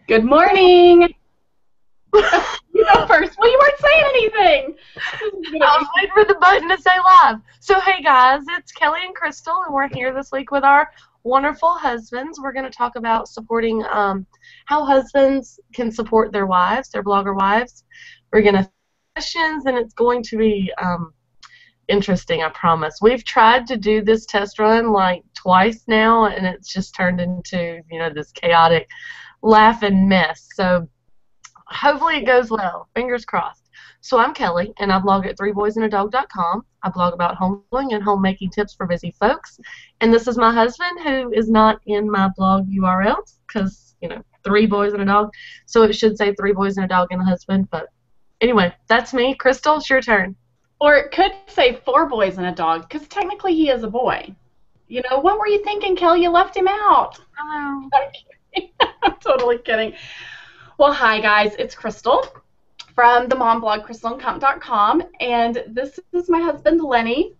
Good morning. You go first. Well, you weren't saying anything. I was waiting for the button to say live. So, hey guys, it's Kelly and Crystal, and we're here this week with our wonderful husbands. We're going to talk about supporting how husbands can support their wives, their blogger wives. We're going to questions, and it's going to be interesting, I promise. We've tried to do this test run like twice now, and it's just turned into, this chaotic laughing mess. So hopefully it goes well. Fingers crossed. So I'm Kelly, and I blog at threeboysandadog.com. I blog about homeschooling and homemaking tips for busy folks. And this is my husband, who is not in my blog URL because, 3 boys and a dog. So it should say 3 boys and a dog and a husband. But anyway, that's me. Crystal, it's your turn. Or it could say 4 boys and a dog because technically he is a boy. What were you thinking, Kelly? You left him out. Oh. I'm totally kidding. Well, hi, guys. It's Crystal from the mom blog, crystalandcomp.com, and this is my husband, Lenny,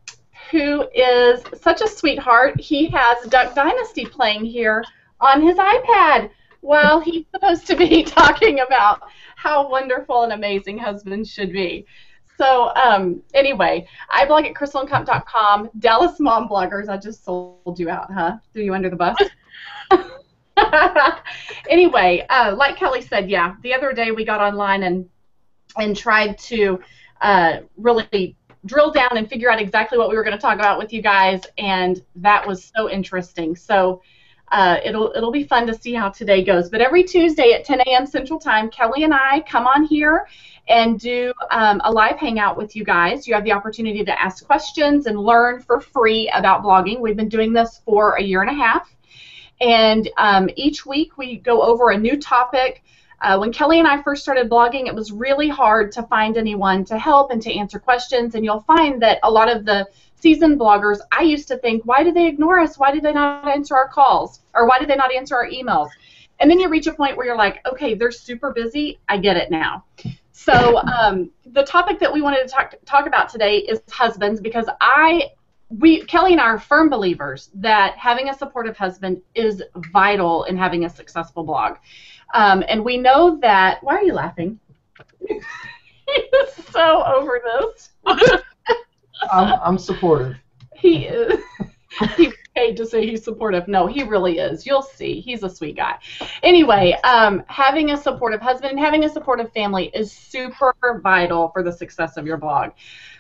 who is such a sweetheart. He has Duck Dynasty playing here on his iPad while he's supposed to be talking about how wonderful and amazing husbands should be. So, anyway, I blog at crystalandcomp.com. Dallas Mom Bloggers, I just sold you out, huh? Threw you under the bus? Anyway, like Kelly said, yeah, the other day we got online and tried to really drill down and figure out exactly what we were going to talk about with you guys, and that was so interesting. So it'll be fun to see how today goes. But every Tuesday at 10 a.m. Central Time, Kelly and I come on here and do a live hangout with you guys. You have the opportunity to ask questions and learn for free about blogging. We've been doing this for a year and a half. And each week we go over a new topic. When Kelly and I first started blogging, it was really hard to find anyone to help and to answer questions. And you'll find that a lot of the seasoned bloggers, I used to think, why did they ignore us? Why did they not answer our calls? Or why did they not answer our emails? And then you reach a point where you're like, okay, they're super busy. I get it now. So the topic that we wanted to talk about today is husbands, because Kelly and I are firm believers that having a supportive husband is vital in having a successful blog. And we know that, why are you laughing? He's so over this. I'm supportive. He is. He's paid to say he's supportive. No, he really is. You'll see. He's a sweet guy. Anyway, having a supportive husband and having a supportive family is super vital for the success of your blog.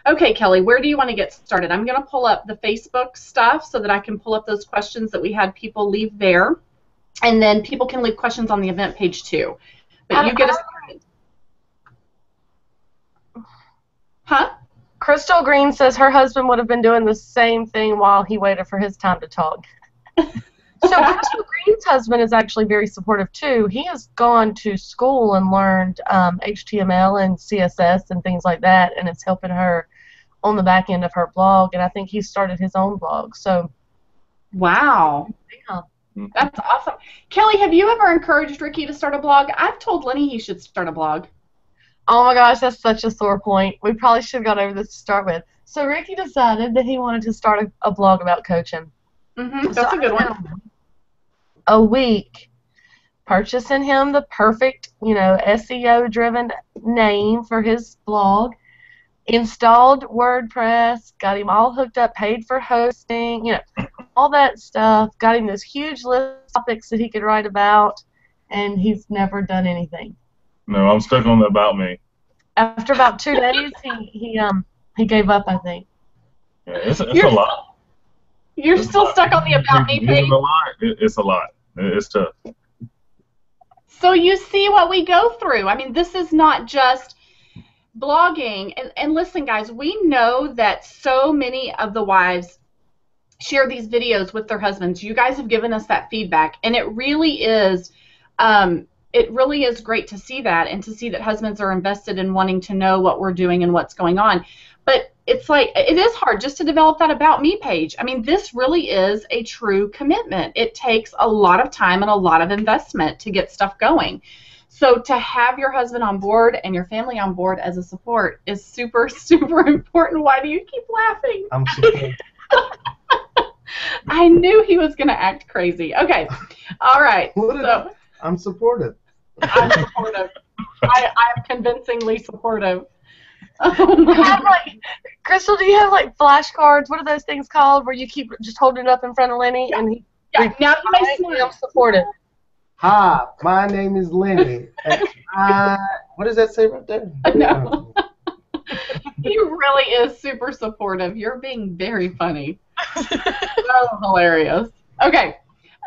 Okay, Kelly, where do you want to get started? I'm going to pull up the Facebook stuff so that I can pull up those questions that we had people leave there, and then people can leave questions on the event page too. But you get us started. Huh? Crystal Green says her husband would have been doing the same thing while he waited for his time to talk. So Crystal Green's husband is actually very supportive too. He has gone to school and learned HTML and CSS and things like that, and it's helping her on the back end of her blog. And I think he started his own blog. So, wow, yeah. That's awesome. Kelly, have you ever encouraged Ricky to start a blog? I've told Lenny he should start a blog. Oh my gosh, that's such a sore point. We probably should have gone over this to start with. So Ricky decided that he wanted to start a blog about coaching. Mm-hmm. That's a good one. A week purchasing him the perfect, SEO-driven name for his blog, installed WordPress, got him all hooked up, paid for hosting, all that stuff, got him this huge list of topics that he could write about, and he's never done anything. No, I'm stuck on the About Me. After about 2 days, he gave up, I think. Yeah, it's a lot. You're still stuck on the About Me page? It's a lot. It's tough. So you see what we go through. I mean, this is not just blogging. And listen, guys, we know that so many of the wives share these videos with their husbands. You guys have given us that feedback, and it really is great to see that, and to see that husbands are invested in wanting to know what we're doing and what's going on. But it's like, it is hard just to develop that About Me page. I mean, this really is a true commitment. It takes a lot of time and a lot of investment to get stuff going. So to have your husband on board and your family on board as a support is super, super important. Why do you keep laughing? I'm supportive. I knew he was going to act crazy. Okay. All right. So I'm supportive. I'm supportive. I'm convincingly supportive. Oh You my have, like, Crystal, do you have, like, flashcards? What are those things called where you keep just holding it up in front of Lenny and he Yeah, now you may I'm smile. supportive. Hi, my name is Lenny. And what does that say right there? No. He really is super supportive. You're being very funny. So hilarious. Okay.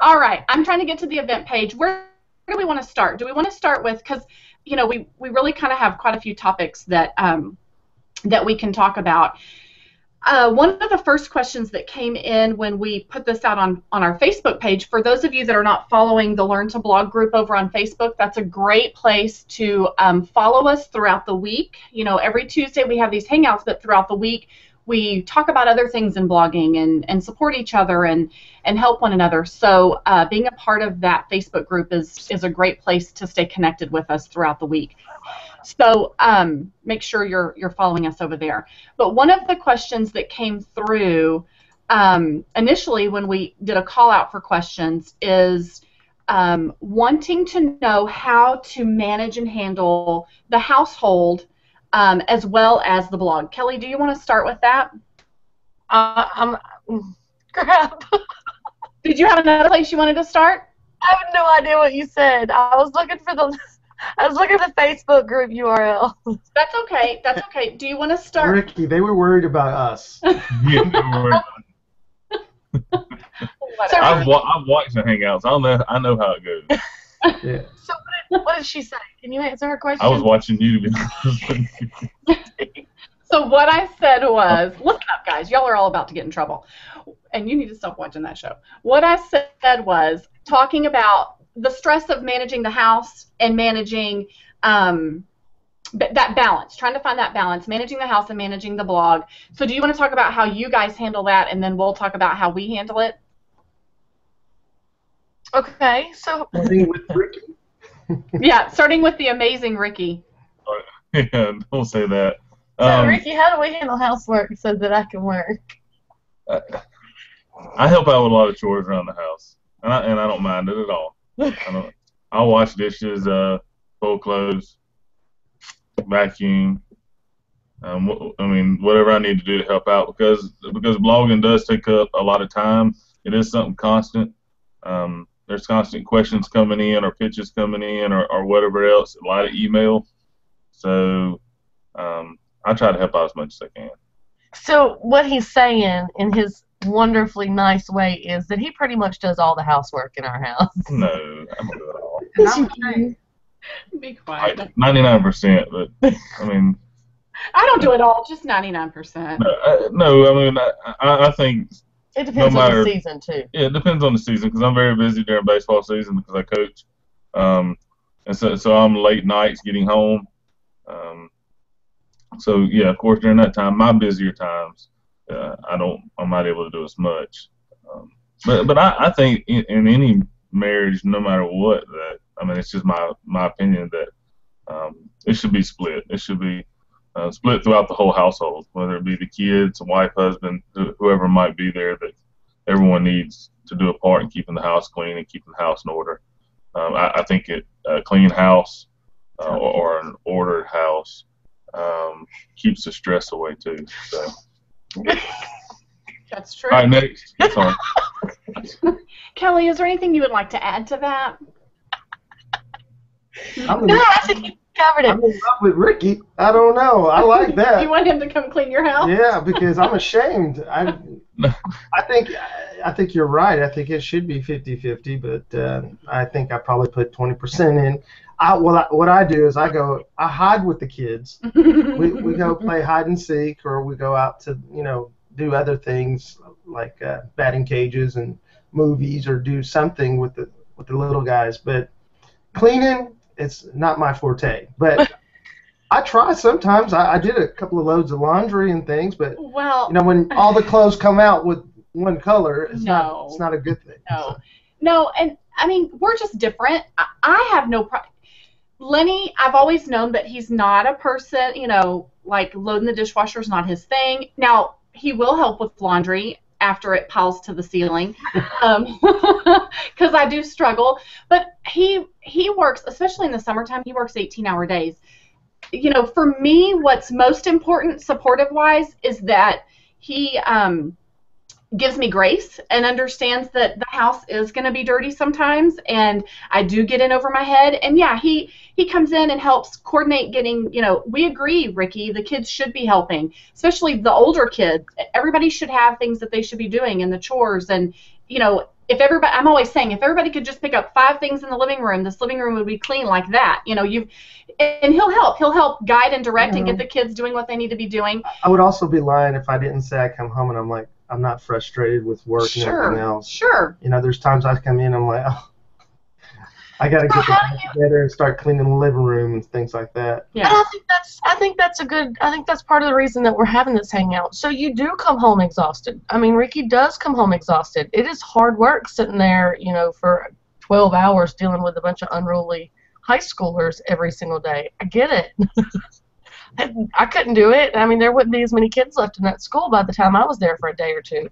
All right. I'm trying to get to the event page. Where do we want to start? Do we want to start with, because, you know, we really kind of have quite a few topics that that we can talk about. One of the first questions that came in when we put this out on our Facebook page, for those of you that are not following the Learn to Blog group over on Facebook, that's a great place to follow us throughout the week. You know, every Tuesday we have these hangouts, but throughout the week we talk about other things in blogging and support each other and help one another. So being a part of that Facebook group is a great place to stay connected with us throughout the week. So make sure you're following us over there. But one of the questions that came through initially when we did a call out for questions is wanting to know how to manage and handle the household as well as the blog. Kelly, do you want to start with that? Crap. Did you have another place you wanted to start? I have no idea what you said. I was looking for the Facebook group URL. That's okay. That's okay. Do you want to start? Ricky, they were worried about us. Yeah, don't worry. I've watched the hangouts. I know how it goes. Yeah. So what did she say? Can you answer her question? I was watching you to be. So what I said was, listen up, guys. Y'all are all about to get in trouble, and you need to stop watching that show. What I said was talking about the stress of managing the house and managing that balance, trying to find that balance, managing the house and managing the blog. So do you want to talk about how you guys handle that, and then we'll talk about how we handle it? Okay, so Starting with Ricky. Yeah, starting with the amazing Ricky. Yeah, don't say that. So Ricky, how do we handle housework so that I can work? I help out with a lot of chores around the house, and I don't mind it at all. I'll wash dishes, fold clothes, vacuum. I mean, whatever I need to do to help out, because blogging does take up a lot of time. It is something constant. There's constant questions coming in, or pitches coming in, or whatever else. A lot of email. So I try to help out as much as I can. So what he's saying in his wonderfully nice way is that he pretty much does all the housework in our house. No, I don't do it all. And Be quiet. Like 99%, but I mean. I don't do it all, just 99%. No, I mean I think. It depends on the season too. Yeah, it depends on the season, because I'm very busy during baseball season because I coach, and so I'm late nights getting home. So yeah, of course during that time, my busier times, I'm not able to do as much. But I think in any marriage, no matter what, that I mean, it's just my opinion that it should be split. It should be split throughout the whole household, whether it be the kids, wife, husband, whoever might be there. That everyone needs to do a part in keeping the house clean and keeping the house in order. I think a clean house or an ordered house keeps the stress away too. So. That's true. All right, next. Sorry. Kelly, is there anything you would like to add to that? No, I think you covered I'm it. in love with Ricky. I don't know. I like that. You want him to come clean your house? Yeah, because I'm ashamed. I think you're right. I think it should be 50-50, but I think I probably put 20% in. What I do is I hide with the kids. We go play hide and seek, or we go out to do other things like batting cages and movies, or do something with the little guys. But cleaning, it's not my forte. But I try sometimes. I did a couple of loads of laundry and things, but when all the clothes come out with one color, it's not a good thing. No, and I mean, we're just different. I have no problem. Lenny, I've always known that he's not a person, like loading the dishwasher is not his thing. Now, he will help with laundry after it piles to the ceiling, because I do struggle. But he works, especially in the summertime, he works 18-hour days. You know, for me, what's most important, supportive-wise, is that he gives me grace and understands that the house is going to be dirty sometimes, and I do get in over my head. And yeah, he comes in and helps coordinate getting, you know, we agree, Ricky, the kids should be helping, especially the older kids. Everybody should have things that they should be doing, and the chores. And, you know, if everybody, I'm always saying, if everybody could just pick up 5 things in the living room, this living room would be clean like that. You know, and he'll help guide and direct and get the kids doing what they need to be doing. I would also be lying if I didn't say I come home and I'm like, I'm not frustrated with work and everything else. Sure. You know, there's times I come in, I'm like, oh, I got to get the house together and start cleaning the living room and things like that. Yeah. And I think that's part of the reason that we're having this hangout. So you do come home exhausted. I mean, Ricky does come home exhausted. It is hard work sitting there, you know, for 12 hours dealing with a bunch of unruly high schoolers every single day. I get it. I couldn't do it. I mean, there wouldn't be as many kids left in that school by the time I was there for a day or two.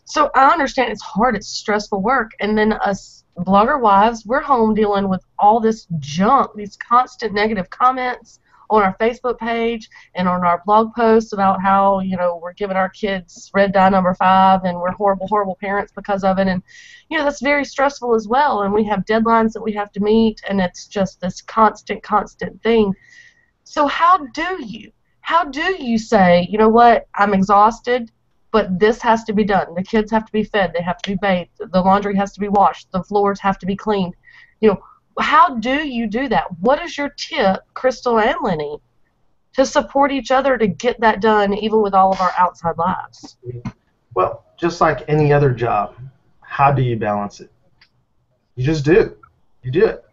So I understand it's hard. It's stressful work. And then us blogger wives, we're home dealing with all this junk, these constant negative comments on our Facebook page and on our blog posts about how, you know, we're giving our kids red dye number 5 and we're horrible, horrible parents because of it. And, you know, that's very stressful as well. And we have deadlines that we have to meet, and it's just this constant thing. So how do you say, you know what, I'm exhausted, but this has to be done. The kids have to be fed. They have to be bathed. The laundry has to be washed. The floors have to be cleaned. You know, how do you do that? What is your tip, Crystal and Lenny, to support each other to get that done, even with all of our outside lives? Well, just like any other job, how do you balance it? You just do. You do it.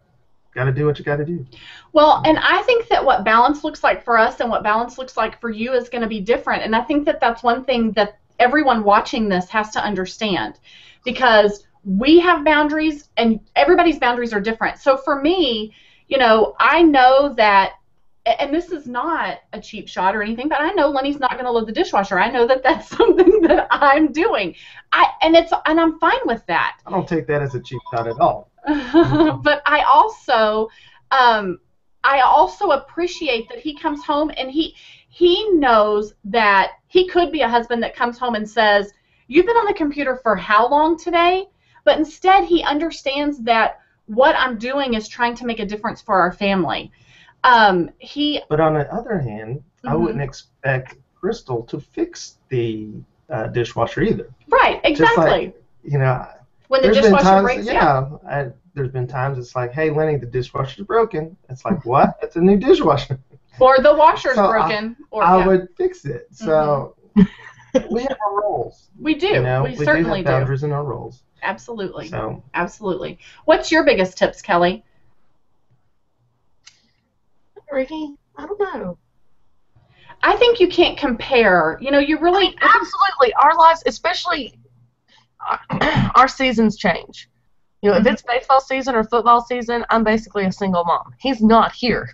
Got to do what you got to do. Well, and I think that what balance looks like for us and what balance looks like for you is going to be different. And I think that that's one thing that everyone watching this has to understand, because we have boundaries and everybody's boundaries are different. So for me, you know, I know that, and this is not a cheap shot or anything, but I know Lenny's not going to load the dishwasher. I know that that's something that I'm doing. And I'm fine with that. I don't take that as a cheap shot at all. But I also appreciate that he comes home and he knows that he could be a husband that comes home and says, "You've been on the computer for how long today?" But instead he understands that what I'm doing is trying to make a difference for our family. But on the other hand, I wouldn't expect Crystal to fix the dishwasher either. Right, exactly. Just like, you know, when the dishwasher breaks, there's been times it's like, "Hey, Lenny, the dishwasher's broken." It's like, "What? It's a new dishwasher." Or the washer's broken. I would fix it. So we have our roles. We do. You know, we certainly do have boundaries in our roles. Absolutely. So. Absolutely. What's your biggest tips, Kelly? Ricky, I don't know. I think you can't compare. You know, you really... I mean, absolutely. Our lives, especially our seasons change. You know, if it's baseball season or football season, I'm basically a single mom. He's not here.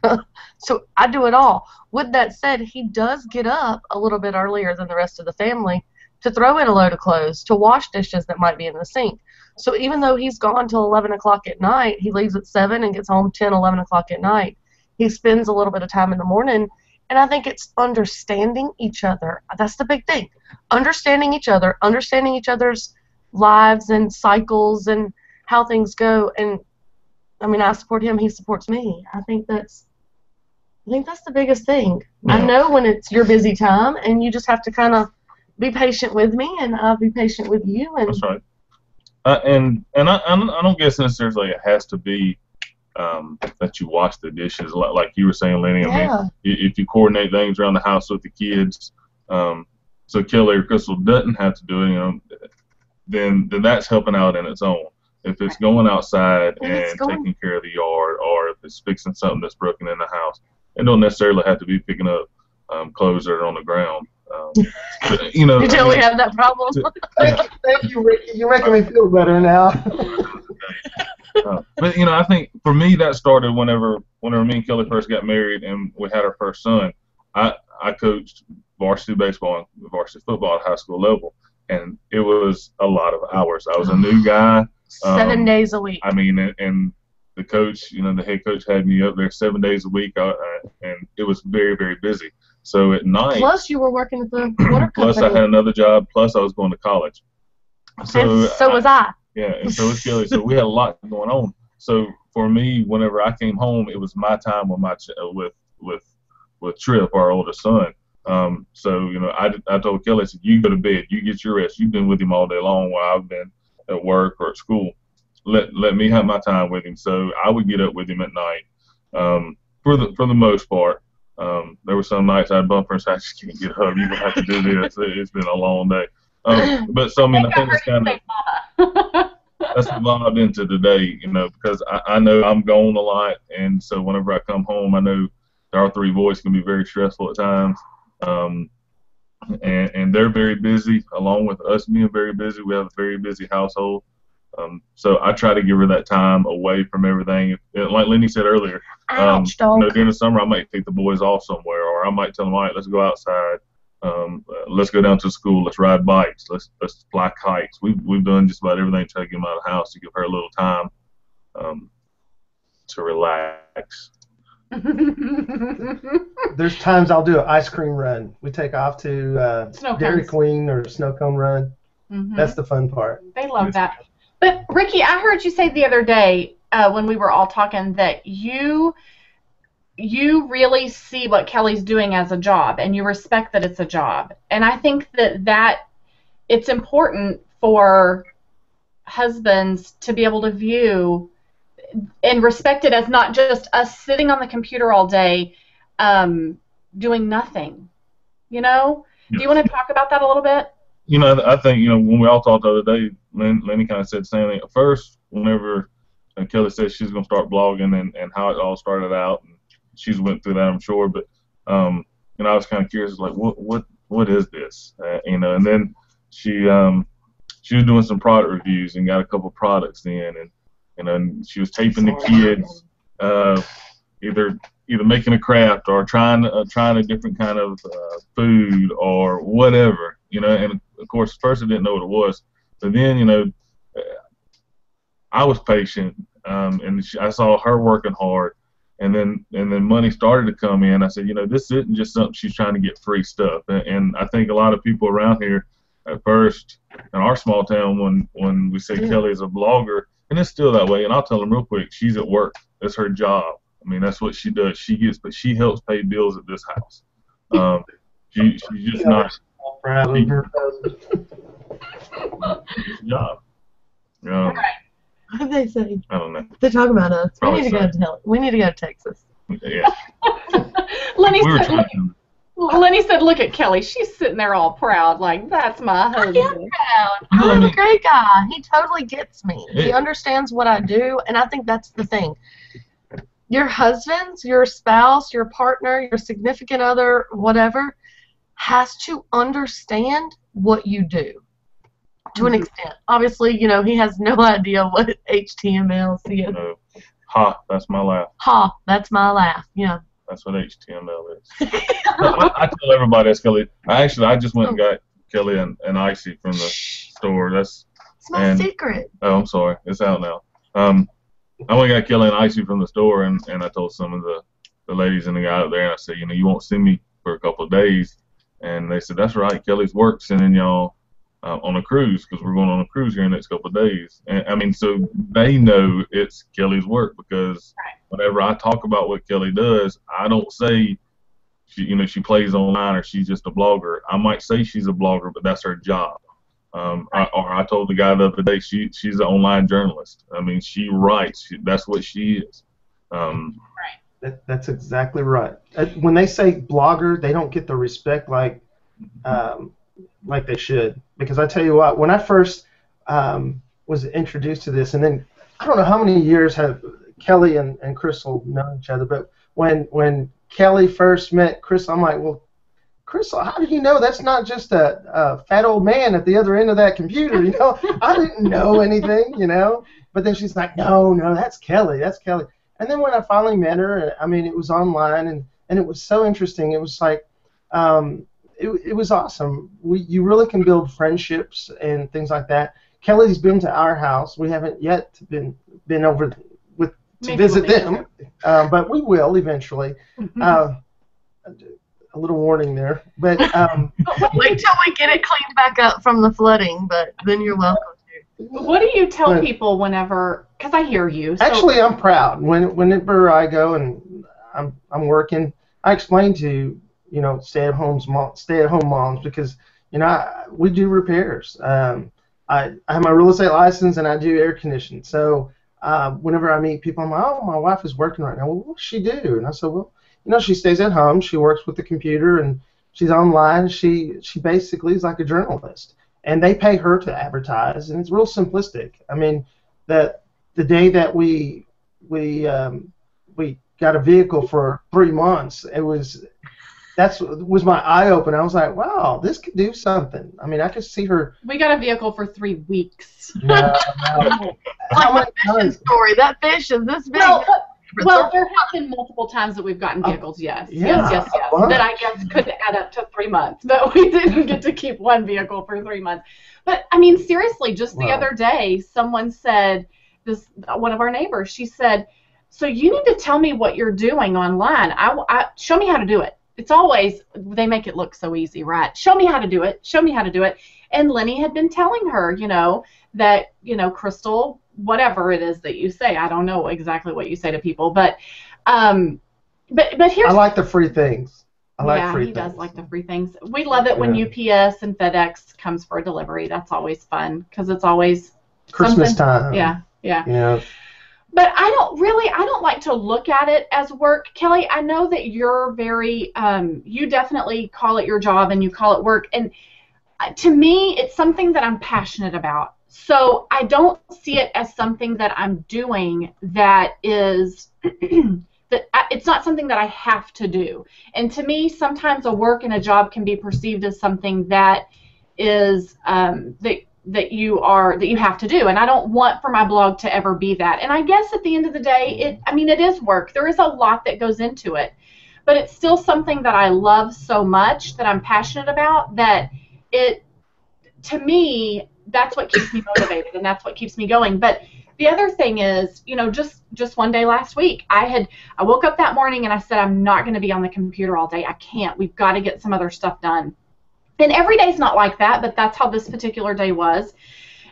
So I do it all. With that said, he does get up a little bit earlier than the rest of the family to throw in a load of clothes, to wash dishes that might be in the sink. So even though he's gone till 11 o'clock at night, he leaves at 7 and gets home 10, 11 o'clock at night. He spends a little bit of time in the morning, and I think it's understanding each other. That's the big thing. Understanding each other, understanding each other's lives and cycles and how things go. And I mean, I support him, he supports me. I think that's the biggest thing. Yeah. I know when it's your busy time, and you just have to kind of be patient with me, and I'll be patient with you. And that's right. And I don't guess necessarily it has to be that you wash the dishes, like you were saying, Lenny. Yeah. I mean, if you coordinate things around the house with the kids, so Kelly or Crystal doesn't have to do it, you know, then that's helping out in its own. If it's going outside and taking care of the yard, or if it's fixing something that's broken in the house, it don't necessarily have to be picking up clothes that are on the ground. You know, you totally have that problem. Thank you, Ricky. You're making me feel better now. But you know, I think for me that started whenever me and Kelly first got married and we had our first son. I coached varsity baseball and varsity football at high school level, and it was a lot of hours. I was a new guy. 7 days a week. I mean, and the coach, the head coach had me up there 7 days a week, and it was very, very busy. So at night. Plus, you were working at the water company. Plus, I had another job. Plus, I was going to college. So was I. Yeah, and so was Kelly. So we had a lot going on. So for me, whenever I came home, it was my time with Tripp, our oldest son. So I told Kelly, I said, you go to bed, you get your rest. You've been with him all day long while I've been at work or at school. Let me have my time with him. So I would get up with him at night. For the most part, there were some nights I'd bump her and say, I just can't get up. You're gonna have to do this. It's been a long day. But so I think it's kind of that's evolved into today, because I know I'm gone a lot, and so whenever I come home, I know our 3 boys can be very stressful at times, and they're very busy, along with us being very busy. We have a very busy household, so I try to give her that time away from everything. Like Lenny said earlier, Ouch, dog. during the summer I might take the boys off somewhere, or I might tell them, all right, let's go outside. Let's go down to school. Let's ride bikes. Let's fly kites. We've done just about everything to try to get them out of the house to give her a little time to relax. There's times I'll do an ice cream run. We take off to Dairy cones. Queen or Snow Cone Run. Mm-hmm. That's the fun part. They love that. But Ricky, I heard you say the other day when we were all talking that you really see what Kelly's doing as a job, and you respect that it's a job. And I think that it's important for husbands to be able to view and respect it as not just us sitting on the computer all day doing nothing. Do you want to talk about that a little bit? I think, when we all talked the other day, Lenny kind of said the same thing. At first, whenever Kelly said she's going to start blogging and how it all started out, and she's went through that, I'm sure, but I was kind of curious, like, what is this? And then she was doing some product reviews and got a couple products in, and she was taping the kids either making a craft or trying a different kind of food or whatever, and of course at first I didn't know what it was, but then I was patient, and I saw her working hard. And then money started to come in. I said, this isn't just something she's trying to get free stuff. And I think a lot of people around here at first in our small town, when we say Kelly is a blogger, and it's still that way. And I'll tell them real quick, she's at work. That's her job. I mean, that's what she does. But she helps pay bills at this house. She's just not proud of her job. What did they say? I don't know. They talk about us. Probably We need to go to Texas. Yeah. Lenny said, look at Kelly. She's sitting there all proud, like, that's my husband. I am proud. I'm a great guy. He totally gets me. He understands what I do, and I think that's the thing. Your husband, your spouse, your partner, your significant other, whatever, has to understand what you do. To an extent. Obviously, he has no idea what HTML is. Ha, that's my laugh. Ha, that's my laugh. Yeah. That's what HTML is. I tell everybody that's Kelly. I just went and got Kelly and Icy from the store. It's my secret. Oh, I'm sorry. It's out now. I went and got Kelly and Icy from the store, and I told some of the ladies and the guy out there, and I said, you won't see me for a couple of days. And they said, that's right. Kelly's work sending y'all on a cruise, because we're going on a cruise here in the next couple of days. And so they know it's Kelly's work, because whenever I talk about what Kelly does, I don't say she plays online or she's just a blogger. I might say she's a blogger, but that's her job. Or I told the guy the other day, she's an online journalist. I mean, she writes. That's what she is. That's exactly right. When they say blogger, they don't get the respect like they should. Because I tell you what, when I first was introduced to this, and then I don't know how many years have Kelly and Crystal known each other, but when Kelly first met Crystal, I'm like, well, Crystal, how did you know that's not just a fat old man at the other end of that computer? I didn't know anything, But then she's like, no, that's Kelly. And then when I finally met her, I mean, it was online, and it was so interesting. It was like, it was awesome. You really can build friendships and things like that. Kelly's been to our house. We haven't yet been over to visit them, but we will eventually. A little warning there, but wait till we get it cleaned back up from the flooding. But then you're welcome to. What do you tell people whenever? Because I hear you. So. Actually, I'm proud whenever I go and I'm working. I explain to stay-at-home moms because we do repairs. I have my real estate license and I do air conditioning. So whenever I meet people, I'm like, oh, my wife is working right now. Well, what does she do? And I said, well, she stays at home. She works with the computer and she's online. She basically is like a journalist, and they pay her to advertise, and it's real simplistic. I mean, the day that we got a vehicle for 3 months, that was my eye opener. I was like, wow, this could do something. I mean, I could see her. We got a vehicle for 3 weeks. No. How many times? Story. That fish is this big. Well, there have been multiple times that we've gotten vehicles, yes. That I guess could add up to 3 months, but we didn't get to keep one vehicle for 3 months. But, I mean, seriously, just the other day, someone said, one of our neighbors, she said, so you need to tell me what you're doing online. Show me how to do it. It's always, they make it look so easy, right? Show me how to do it. Show me how to do it. And Lenny had been telling her, that, Crystal, whatever it is that you say, I don't know exactly what you say to people, but here's. I like the free things. He does like the free things. We love it when UPS and FedEx comes for a delivery. That's always fun because it's always Christmas time. Yeah. Yeah. But I don't like to look at it as work. Kelly, I know that you're very, you definitely call it your job and you call it work. And to me, it's something that I'm passionate about. So I don't see it as something that I'm doing that is, it's not something that I have to do. And to me, sometimes a work and a job can be perceived as something that is, that you have to do, and I don't want for my blog to ever be that. And I guess at the end of the day, it is work. There is a lot that goes into it, but it's still something that I love so much, that I'm passionate about, that to me, that's what keeps me motivated and that's what keeps me going. But the other thing is, just one day last week, I woke up that morning and I said, I'm not going to be on the computer all day. I can't. We've got to get some other stuff done. And every day's not like that, but that's how this particular day was.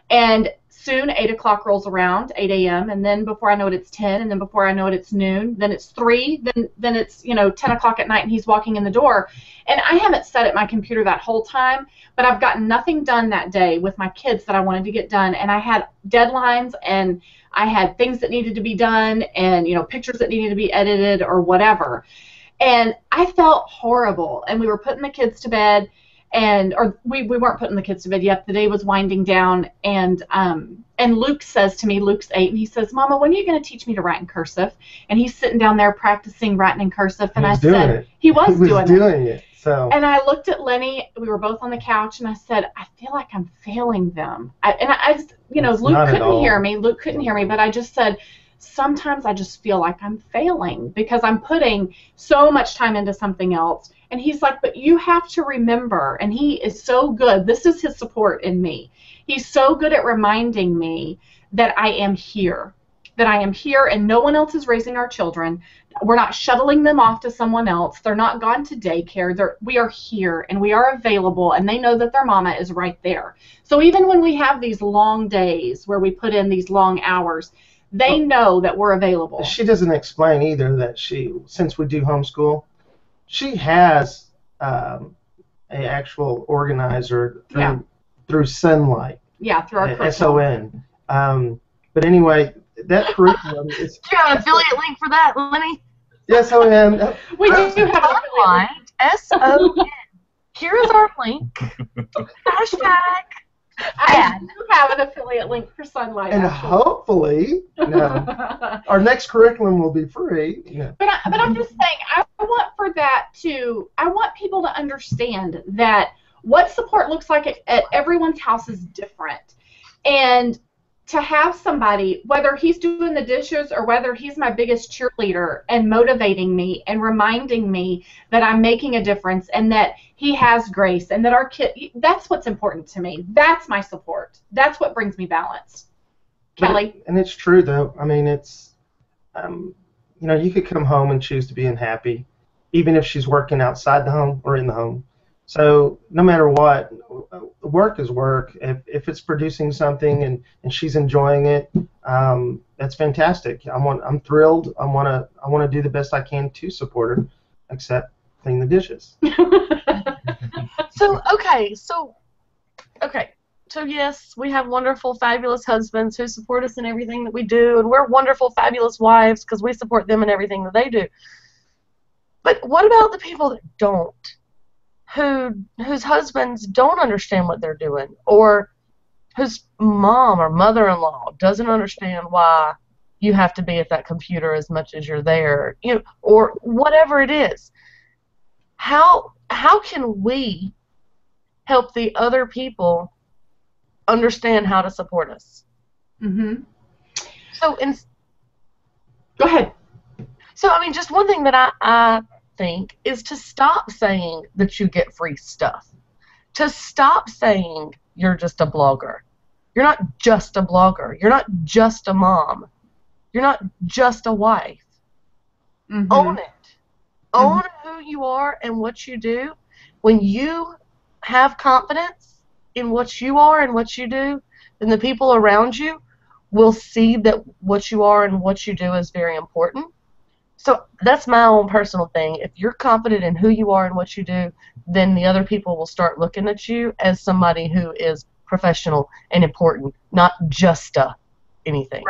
And soon 8 o'clock rolls around, 8 a.m., and then before I know it, it's 10, and then before I know it, it's noon, then it's 3, then it's 10 o'clock at night, and he's walking in the door. And I haven't sat at my computer that whole time, but I've gotten nothing done that day with my kids that I wanted to get done, and I had deadlines, and I had things that needed to be done, and pictures that needed to be edited or whatever. And I felt horrible, and we were putting the kids to bed, or we weren't putting the kids to bed yet. The day was winding down, and Luke says to me, Luke's 8, and he says, Mama, when are you going to teach me to write in cursive? And he's sitting down there practicing writing in cursive, and I said, he was doing it. So. And I looked at Lenny. We were both on the couch, and I said, I feel like I'm failing them. I just, Luke couldn't hear me. Luke couldn't hear me, but I just said, sometimes I just feel like I'm failing because I'm putting so much time into something else. And he's like, but you have to remember, and he is so good. This is his support in me. He's so good at reminding me that I am here, and no one else is raising our children. We're not shuttling them off to someone else. They're not gone to daycare. We are here, and we are available, and they know that their mama is right there. So even when we have these long days where we put in these long hours, they know that we're available. She doesn't explain either that since we do homeschool, she has an actual organizer through Sunlight. Yeah, through our curriculum. SON. But anyway, that curriculum is. Do you have an affiliate link for that, Lenny? Yes, SON. We do have an affiliate link. SON. Here is our link. Hashtag. I do have an affiliate link for Sunlight. And hopefully, our next curriculum will be free. But I'm just saying, I want people to understand that what support looks like at everyone's house is different. And to have somebody, whether he's doing the dishes or whether he's my biggest cheerleader and motivating me and reminding me that I'm making a difference and that he has grace and that our kid, that's what's important to me. That's my support. That's what brings me balance. Kelly? And it's true, though. I mean, it's, you could come home and choose to be unhappy, even if she's working outside the home or in the home. So no matter what, work is work. If it's producing something and she's enjoying it, that's fantastic. I'm thrilled. I want to do the best I can to support her, except clean the dishes. So yes, we have wonderful, fabulous husbands who support us in everything that we do, and we're wonderful, fabulous wives because we support them in everything that they do. But what about the people that don't? Whose husbands don't understand what they're doing, or whose mom or mother-in-law doesn't understand why you have to be at that computer as much as you're there, or whatever it is. How can we help the other people understand how to support us? Mm-hmm. So Go ahead. So I mean, just one thing that I think is to stop saying that you get free stuff. To stop saying you're just a blogger. You're not just a blogger. You're not just a mom. You're not just a wife. Mm-hmm. Own it. Own who you are and what you do. When you have confidence in what you are and what you do, then the people around you will see that what you are and what you do is very important. So that's my own personal thing. If you're confident in who you are and what you do, then the other people will start looking at you as somebody who is professional and important, not just anything.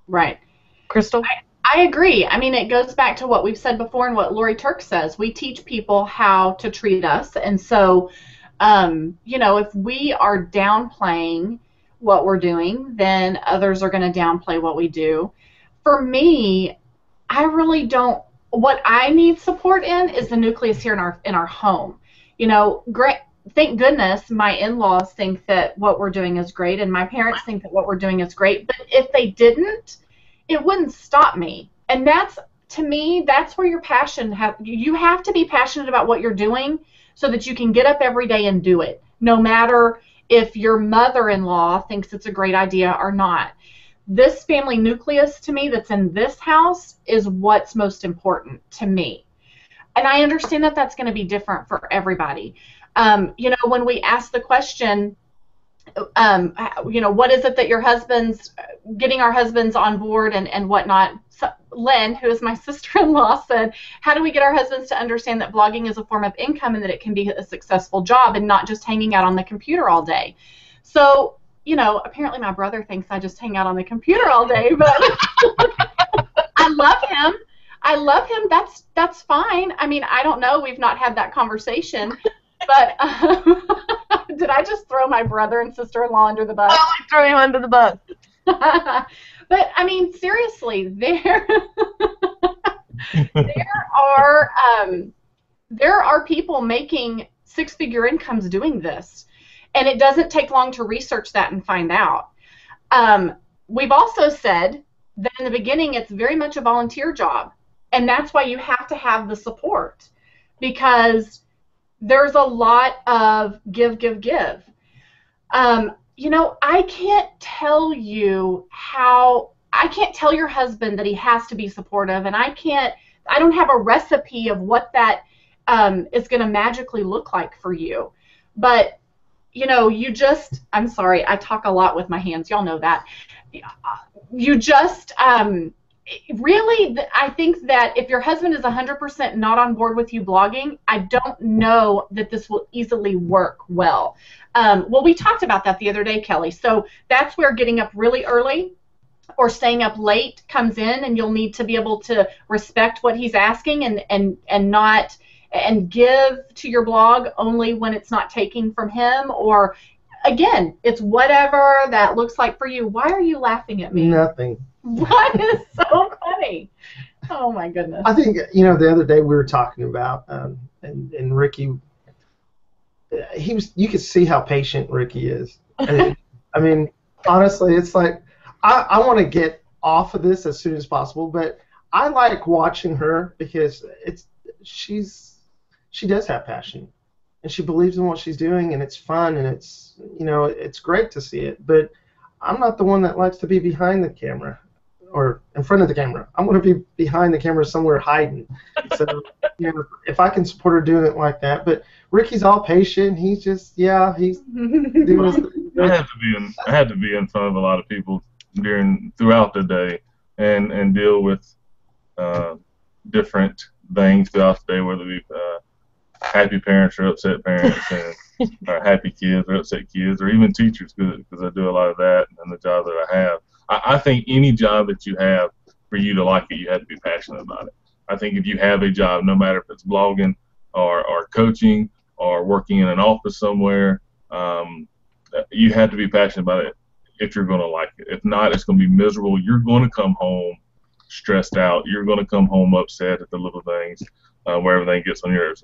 Right. Crystal? I agree. I mean, it goes back to what we've said before and what Lori Turk says. We teach people how to treat us. And so, if we are downplaying what we're doing, then others are going to downplay what we do. For me, I really don't. What I need support in is the nucleus here in our home. Great. Thank goodness my in-laws think that what we're doing is great, and my parents think that what we're doing is great. But if they didn't, it wouldn't stop me. And to me, that's where your passion. You have to be passionate about what you're doing so that you can get up every day and do it, no matter if your mother-in-law thinks it's a great idea or not. This family nucleus to me that's in this house is what's most important to me. And I understand that that's going to be different for everybody. When we ask the question, what is it that your husband's getting our husbands on board and whatnot? So Lynn, who is my sister-in-law, said, how do we get our husbands to understand that blogging is a form of income and that it can be a successful job and not just hanging out on the computer all day? So, apparently my brother thinks I just hang out on the computer all day, but I love him. That's fine. I mean, I don't know. We've not had that conversation. But did I just throw my brother and sister-in-law under the bus? Oh, I threw him under the bus. But, I mean, seriously, there are people making six-figure incomes doing this. And it doesn't take long to research that and find out. We've also said that in the beginning it's very much a volunteer job. And that's why you have to have the support. Because there's a lot of give. I can't tell you I can't tell your husband that he has to be supportive. And I don't have a recipe of what that is going to magically look like for you. But I'm sorry, I talk a lot with my hands. Y'all know that. You just, really, I think that if your husband is 100% not on board with you blogging, I don't know that this will easily work well. We talked about that the other day, Kelly. So that's where getting up really early or staying up late comes in, and you'll need to be able to respect what he's asking and give to your blog only when it's not taking from him, or again, it's whatever that looks like for you. Why are you laughing at me? Nothing. What is so funny? Oh my goodness. I think the other day we were talking about and Ricky, you could see how patient Ricky is. I mean, Honestly, it's like I want to get off of this as soon as possible, but I like watching her because she does have passion, and she believes in what she's doing, and it's fun, and it's great to see it. But I'm not the one that likes to be behind the camera or in front of the camera. I'm going to be behind the camera somewhere hiding. So if I can support her doing it like that, but Ricky's all patient. He's just he's doing his thing. I had to be in front of a lot of people throughout the day and deal with different things throughout the day, whether it be happy parents or upset parents, or happy kids or upset kids, or even teachers, because I do a lot of that in the job that I have. I think any job that you have, for you to like it, you have to be passionate about it. I think if you have a job, no matter if it's blogging or coaching or working in an office somewhere, you have to be passionate about it if you're going to like it. If not, it's going to be miserable. You're going to come home stressed out. You're going to come home upset at the little things, where everything gets on your nerves.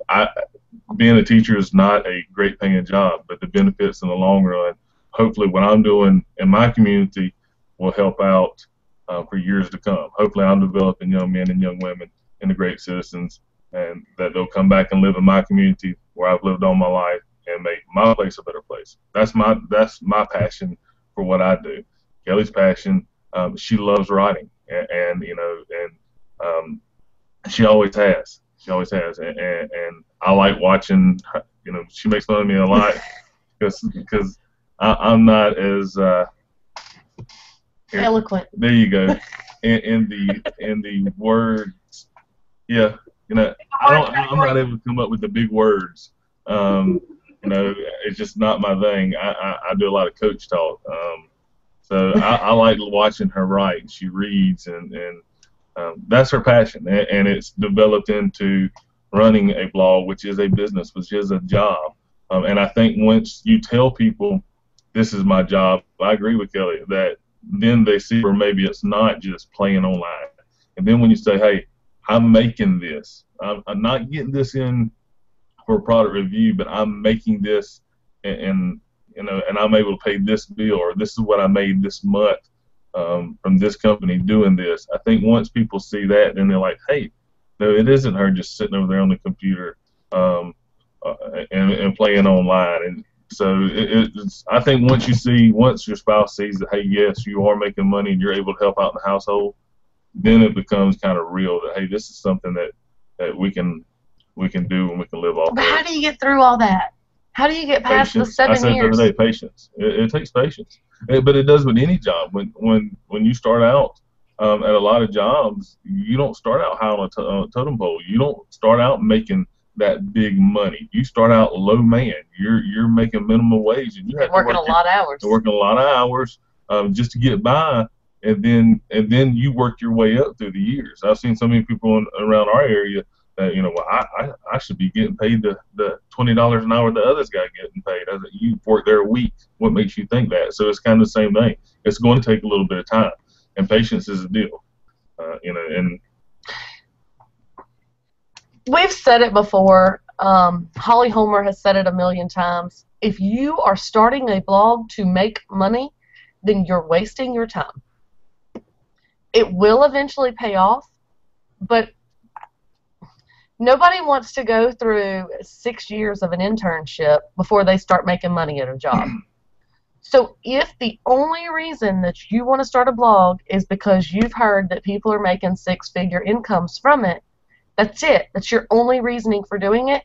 Being a teacher is not a great paying job, but the benefits in the long run, hopefully what I'm doing in my community will help out for years to come. Hopefully I'm developing young men and young women into great citizens, and that they'll come back and live in my community where I've lived all my life and make my place a better place. That's my passion for what I do. Kelly's passion, she loves writing, and she always has. She always has, and I like watching her. She makes fun of me a lot because I'm not as eloquent. There you go. In the words, yeah. I'm not able to come up with the big words. It's just not my thing. I do a lot of coach talk. So I like watching her write. She reads, and that's her passion, and it's developed into running a blog, which is a business, which is a job. And I think once you tell people this is my job, I agree with Kelly that then they see, or maybe it's not just playing online. And then when you say, hey, I'm making this, I'm not getting this in for a product review, but I'm making this, and I'm able to pay this bill, or this is what I made this month from this company doing this. I think once people see that, then they're like, hey, no, it isn't her just sitting over there on the computer and playing online. And so I think once your spouse sees that, hey, yes, you are making money and you're able to help out in the household, then it becomes kind of real that, hey, this is something that we can do and we can live off of. But how do you get through all that? How do you get past Patience. the 7 years? I said the other day, patience. It takes patience. But it does with any job. When you start out at a lot of jobs, you don't start out high on a totem pole. You don't start out making that big money. You start out low man. You're making minimum wage, and you have to working a lot of hours. Working a lot of hours just to get by, and then you work your way up through the years. I've seen so many people around our area that I should be getting paid the $20 an hour the others got getting paid. I said, you've worked there a week. What makes you think that? So it's kind of the same thing. It's going to take a little bit of time, and patience is a deal. And we've said it before. Holly Homer has said it a million times. If you are starting a blog to make money, then you're wasting your time. It will eventually pay off, but nobody wants to go through 6 years of an internship before they start making money at a job. So if the only reason that you want to start a blog is because you've heard that people are making 6-figure incomes from it, that's it. That's your only reasoning for doing it.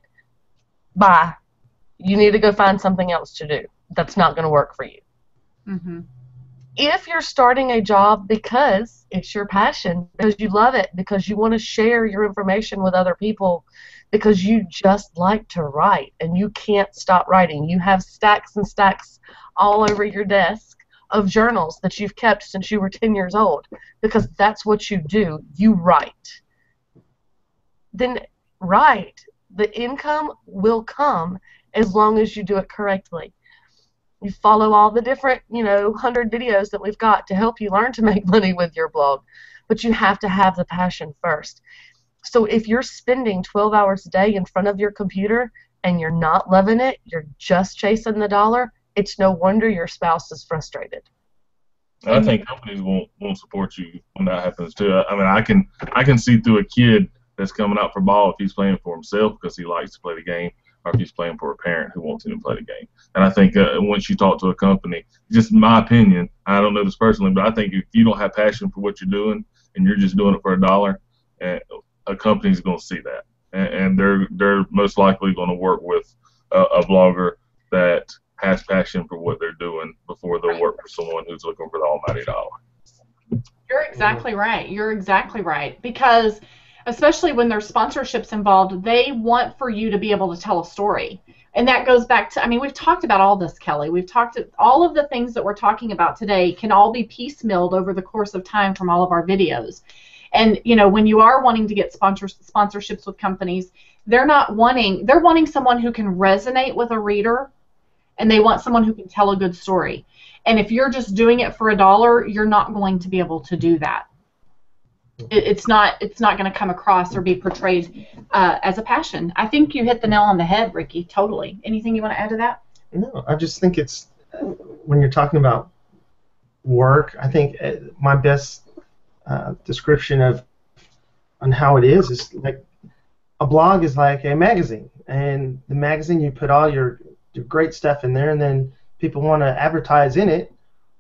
Bye. You need to go find something else to do. That's not going to work for you. Mm-hmm. If you're starting a job because it's your passion, because you love it, because you want to share your information with other people, because you just like to write and you can't stop writing. You have stacks and stacks all over your desk of journals that you've kept since you were 10 years old because that's what you do. You write. Then write. The income will come as long as you do it correctly. You follow all the different, 100 videos that we've got to help you learn to make money with your blog. But you have to have the passion first. So if you're spending 12 hours a day in front of your computer and you're not loving it, you're just chasing the dollar, it's no wonder your spouse is frustrated. And I think companies won't support you when that happens too. I mean, I can see through a kid that's coming out for ball if he's playing for himself because he likes to play the game, or if he's playing for a parent who wants him to play the game. And I think once you talk to a company, just my opinion, I don't know this personally, but I think if you don't have passion for what you're doing and you're just doing it for a dollar, a company's going to see that, and they're most likely going to work with a blogger that has passion for what they're doing before they'll work for someone who's looking for the almighty dollar. You're exactly right. You're exactly right. Because especially when there's sponsorships involved, they want for you to be able to tell a story. And that goes back to, I mean, we've talked about all this, Kelly. We've talked, all of the things that we're talking about today can all be piecemealed over the course of time from all of our videos. And, you know, when you are wanting to get sponsorships with companies, they're wanting someone who can resonate with a reader, and they want someone who can tell a good story. And if you're just doing it for a dollar, you're not going to be able to do that. It's not going to come across or be portrayed as a passion. I think you hit the nail on the head, Ricky. Totally. Anything you want to add to that? No, I just think it's when you're talking about work. I think my best description on how it is like a blog is like a magazine, and the magazine you put all your great stuff in there, and then people want to advertise in it,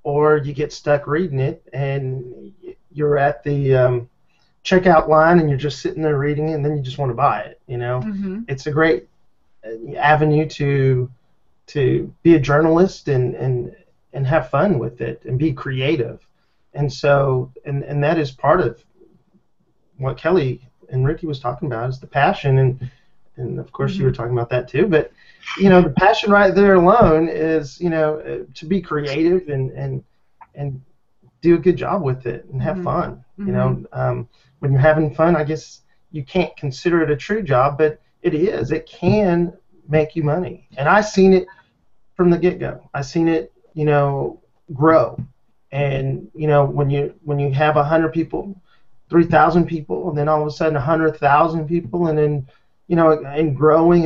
or you get stuck reading it, and you're at the checkout line, and you're just sitting there reading it, and then you just want to buy it. You know, it's a great avenue to be a journalist and have fun with it and be creative, and so and that is part of what Kelly and Ricky was talking about, is the passion, and of course you were talking about that too, but you know, the passion right there alone is, you know, to be creative and do a good job with it and have fun. You know, when you're having fun, I guess you can't consider it a true job, but it is. It can make you money, and I've seen it from the get-go. I've seen it, you know, grow, and you know, when you have 100 people, 3,000 people, and then all of a sudden 100,000 people, and then, you know, and growing,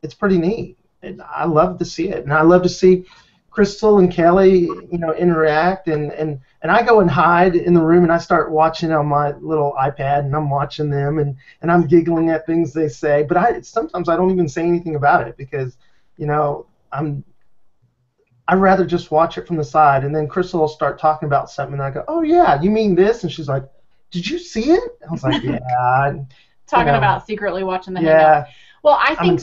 it's pretty neat. And I love to see it, and I love to see Crystal and Kelly, you know, interact, and I go and hide in the room, and I start watching on my little iPad, and I'm watching them, and I'm giggling at things they say, but sometimes I don't even say anything about it because, you know, I'd rather just watch it from the side, and then Crystal will start talking about something, and I go, oh yeah, you mean this? And she's like, did you see it? I was like, yeah. Talking about secretly watching the hangout. Well, I think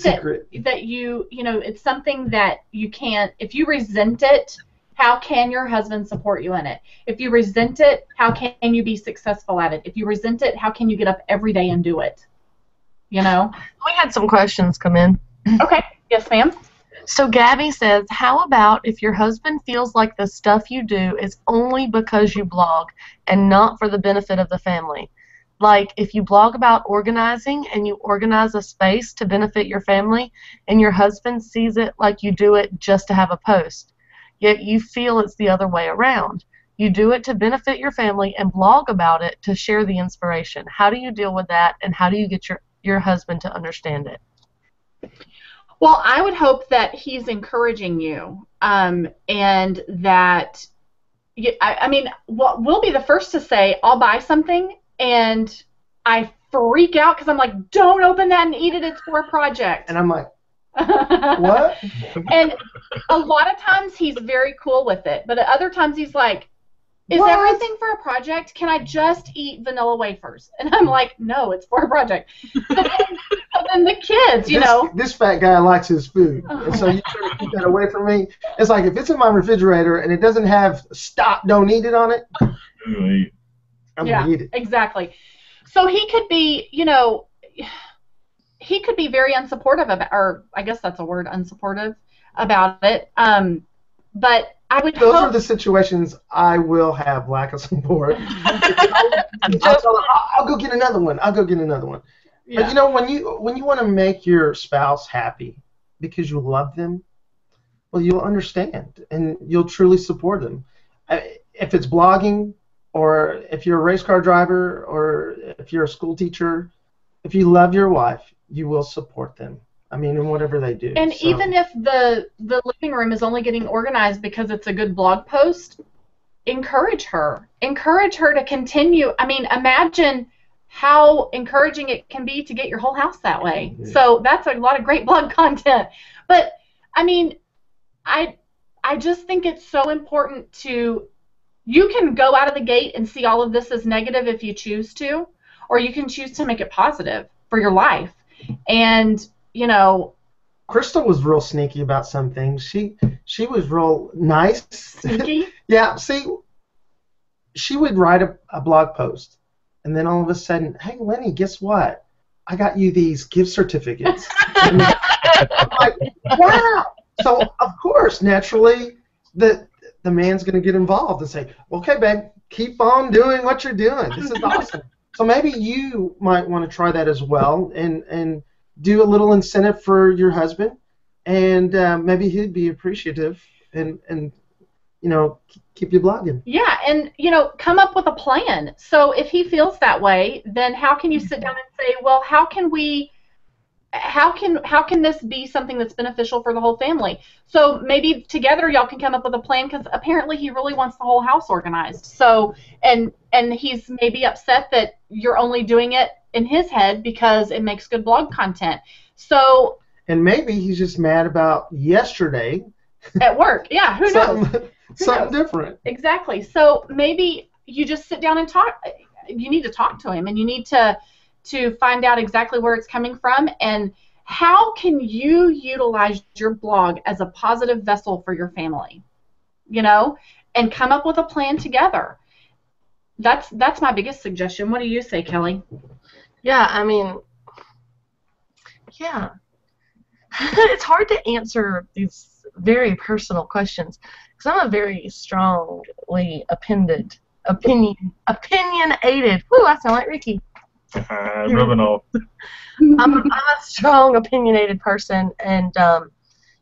that you know, it's something that you can't, if you resent it, how can your husband support you in it? If you resent it, how can you be successful at it? If you resent it, how can you get up every day and do it? You know? We had some questions come in. Okay. Yes, ma'am. So Gabby says, how about if your husband feels like the stuff you do is only because you blog and not for the benefit of the family? Like if you blog about organizing and you organize a space to benefit your family, and your husband sees it like you do it just to have a post, yet you feel it's the other way around. You do it to benefit your family and blog about it to share the inspiration. How do you deal with that, and how do you get your husband to understand it? Well, I would hope that he's encouraging you, and that, I mean, we'll be the first to say, I'll buy something, and I freak out because I'm like, don't open that and eat it, it's for a project. And I'm like, what? And a lot of times he's very cool with it, but at other times he's like, is What? everything for a project? Can I just eat vanilla wafers? And I'm like, no, it's for a project. So then the kids, you know. This fat guy likes his food, and so you try to keep that away from me. It's like if it's in my refrigerator and it doesn't have stop, don't eat it on it, I'm gonna eat it. Exactly. So he could be, you know, he could be very unsupportive about, or I guess that's a word, unsupportive about it. But I would Those hope are the situations I will have lack of support. I'll go get another one. I'll go get another one. Yeah. But you know, when you want to make your spouse happy because you love them, well, you'll understand and you'll truly support them. If it's blogging, or if you're a race car driver, or if you're a school teacher, if you love your wife, you will support them. I mean, in whatever they do. And so. even if the living room is only getting organized because it's a good blog post, encourage her. Encourage her to continue. I mean, imagine how encouraging it can be to get your whole house that way. Yeah. So that's a lot of great blog content. But, I mean, I just think it's so important to, you can go out of the gate and see all of this as negative if you choose to, or you can choose to make it positive for your life. And, you know, Crystal was real sneaky about some things. She was real nice. Sneaky? Yeah, see, she would write a blog post, and then all of a sudden, hey, Lenny, guess what? I got you these gift certificates. And I'm like, wow. So, of course, naturally, the man's going to get involved and say, okay, babe, keep on doing what you're doing. This is awesome. So maybe you might want to try that as well and do a little incentive for your husband, and maybe he'd be appreciative and you know, keep you blogging. Yeah, and, you know, come up with a plan. So if he feels that way, then how can you sit down and say, well, how can this be something that's beneficial for the whole family? So maybe together y'all can come up with a plan, because apparently he really wants the whole house organized. So, and he's maybe upset that you're only doing it in his head because it makes good blog content. So. And maybe he's just mad about yesterday. At work, yeah, who knows? Something different. Exactly. So maybe you just sit down and talk. You need to talk to him, and you need to find out exactly where it's coming from, and how can you utilize your blog as a positive vessel for your family, you know, and come up with a plan together. That's my biggest suggestion. What do you say, Kelly? Yeah, I mean, yeah. It's hard to answer these very personal questions because I'm a very strongly opinionated. Woo, I sound like Ricky. Rubbing off. I'm a strong, opinionated person, and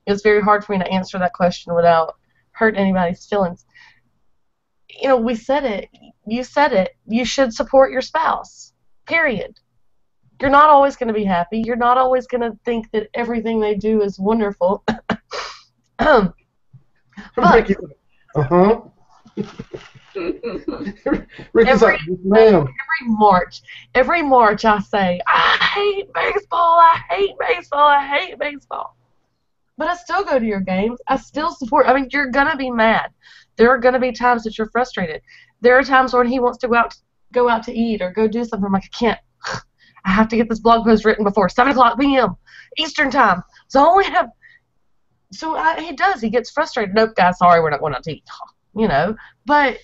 it's very hard for me to answer that question without hurting anybody's feelings. You know, we said it. You said it. You should support your spouse. Period. You're not always going to be happy. You're not always going to think that everything they do is wonderful. But, every March I say, I hate baseball, I hate baseball, I hate baseball. But I still go to your games. I still support. I mean, you're going to be mad. There are going to be times that you're frustrated. There are times when he wants to go out to eat or go do something. I'm like, I can't. I have to get this blog post written before 7 o'clock p.m. Eastern time. So I only have. So he does. He gets frustrated. Nope, guys, sorry, we're not going out to eat. You know, but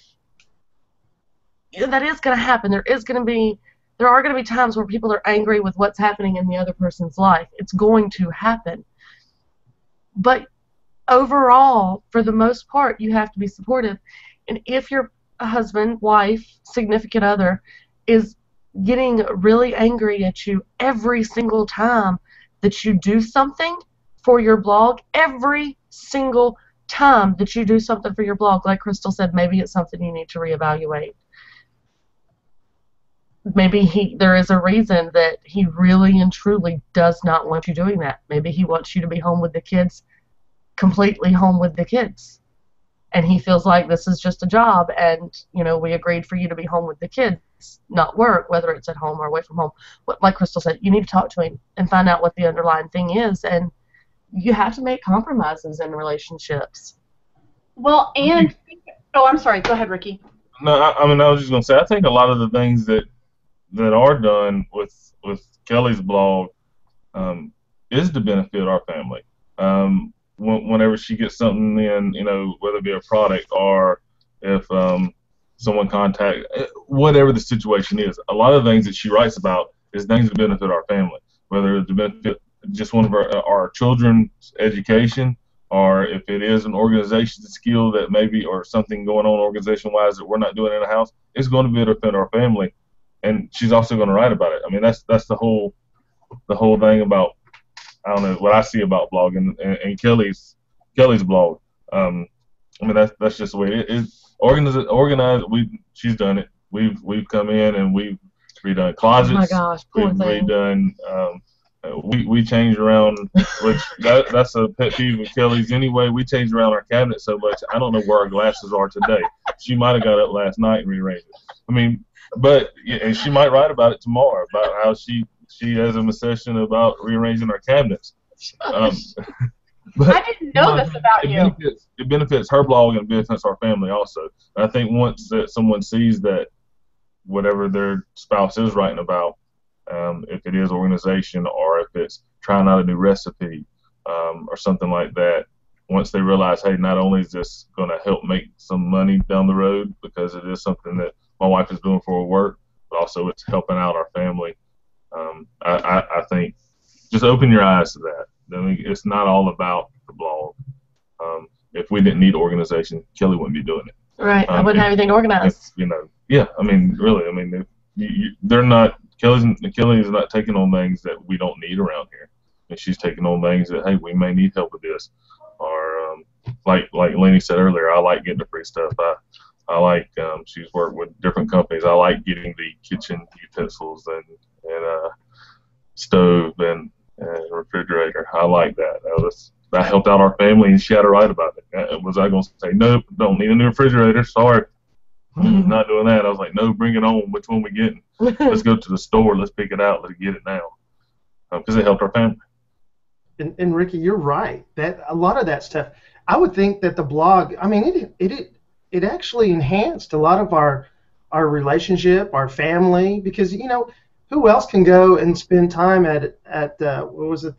that is going to happen. There are going to be times where people are angry with what's happening in the other person's life. It's going to happen. But overall, for the most part, you have to be supportive. And if your husband, wife, significant other is getting really angry at you every single time that you do something for your blog, every single time that you do something for your blog, like Crystal said, maybe it's something you need to reevaluate. Maybe there is a reason that he really and truly does not want you doing that. Maybe he wants you to be home with the kids, completely home with the kids. And he feels like this is just a job, and, you know, we agreed for you to be home with the kids, not work, whether it's at home or away from home. Like Crystal said, you need to talk to him and find out what the underlying thing is, and you have to make compromises in relationships. Well, and, oh, I'm sorry, go ahead, Ricky. No, I mean, I was just going to say, I think a lot of the things that are done with Kelly's blog is to benefit our family. Whenever she gets something in, you know, whether it be a product or if someone contacts, whatever the situation is, a lot of the things that she writes about is things that benefit our family, whether it's to benefit just one of our children's education, or if it is an organization skill that maybe, or something going on organization-wise that we're not doing in the house, it's going to benefit our family. And she's also going to write about it. I mean, that's the whole thing about, I don't know, what I see about blogging and Kelly's blog. I mean, that's just the way it is. Organized. She's done it. We've come in and we've redone closets. Oh my gosh, poor thing. We've redone we change around, which that's a pet peeve of Kelly's anyway. We change around our cabinet so much. I don't know where our glasses are today. She might have got up last night and rearranged it. I mean, but and she might write about it tomorrow about how she has a obsession about rearranging our cabinets. But I didn't know this about you. It benefits her blog and benefits our family also. And I think once that someone sees that whatever their spouse is writing about, if it is organization or if it's trying out a new recipe or something like that, once they realize, hey, not only is this going to help make some money down the road because it is something that my wife is doing for her work, but also it's helping out our family. I think just open your eyes to that. I mean, it's not all about the blog. If we didn't need organization, Kelly wouldn't be doing it. Right. I wouldn't have anything organized. Yeah. I mean, really. I mean, they're not. Kelly is not taking on things that we don't need around here, and she's taking on things that, hey, we may need help with this, or like Lenny said earlier, I like getting the free stuff. I like she's worked with different companies. I like getting the kitchen utensils and stove and refrigerator. I like that. That helped out our family, and she had to write about it. Was I going to say, nope, don't need a new refrigerator, sorry. Not doing that. I was like, no, bring it on. Which one we getting? Let's go to the store. Let's pick it out. Let's get it now. Because it helped our family. And Ricky, you're right. That a lot of that stuff, I would think that the blog, I mean, it actually enhanced a lot of our relationship, our family, because who else can go and spend time at what was it,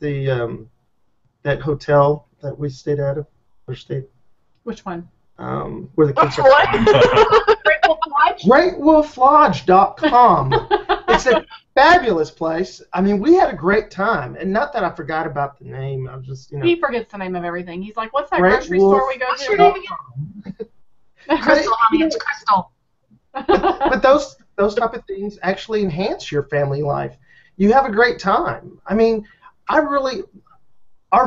that hotel that we stayed at or stayed? Which one? Where the kids are. Great Wolf Lodge? GreatWolfLodge.com. It's a fabulous place. I mean, we had a great time, and not that I forgot about the name. I was just, He forgets the name of everything. He's like, what's that grocery store we go What's to? your name again? Crystal, honey, it's Crystal. But those type of things actually enhance your family life. You have a great time. I mean, our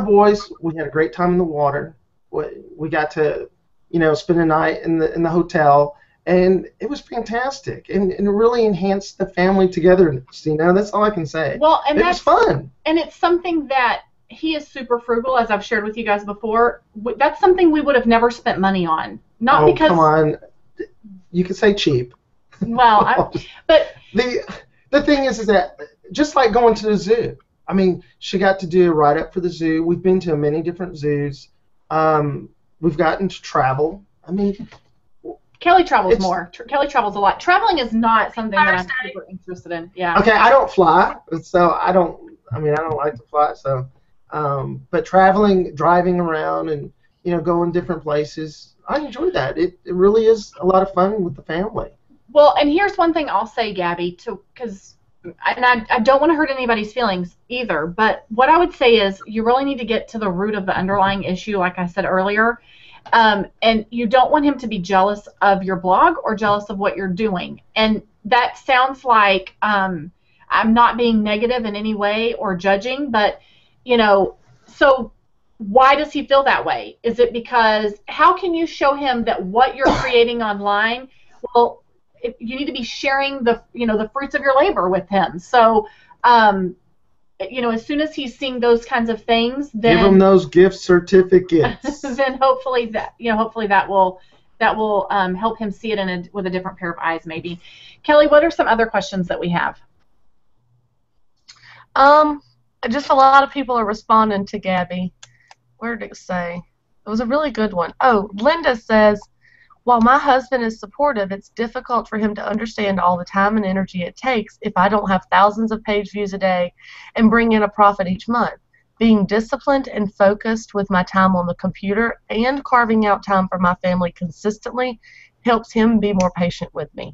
boys, we had a great time in the water. We got to, spend a night in the hotel, and it was fantastic, and it really enhanced the family togetherness. That's all I can say. Well, and it was fun. And it's something that he is super frugal, as I've shared with you guys before. That's something we would have never spent money on. Not because. Come on, you could say cheap. Well, but the thing is that just like going to the zoo. I mean, she got to do a write-up for the zoo. We've been to many different zoos. We've gotten to travel. I mean, Kelly travels more. Kelly travels a lot. Traveling is not something that I'm super interested in. Yeah. Okay, I don't fly, so I don't like to fly. So, but traveling, driving around, and going different places, I enjoy that. It really is a lot of fun with the family. Well, and here's one thing I'll say, Gabby, because I don't want to hurt anybody's feelings either, but what I would say is you really need to get to the root of the underlying issue, like I said earlier, and you don't want him to be jealous of your blog or jealous of what you're doing. And that sounds like I'm not being negative in any way or judging, but, so why does he feel that way? Is it because how can you show him that what you're creating online, well, you need to be sharing the fruits of your labor with him. So, as soon as he's seeing those kinds of things, then give him those gift certificates. Then hopefully that will help him see it with a different pair of eyes, maybe. Kelly, what are some other questions that we have? Just a lot of people are responding to Gabby. Where did it say? It was a really good one. Oh, Linda says, while my husband is supportive, it's difficult for him to understand all the time and energy it takes if I don't have thousands of page views a day and bring in a profit each month. Being disciplined and focused with my time on the computer and carving out time for my family consistently helps him be more patient with me.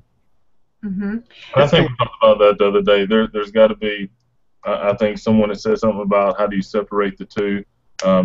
Mm-hmm. I think we talked about that the other day. There's got to be, I think someone had said something about how do you separate the two,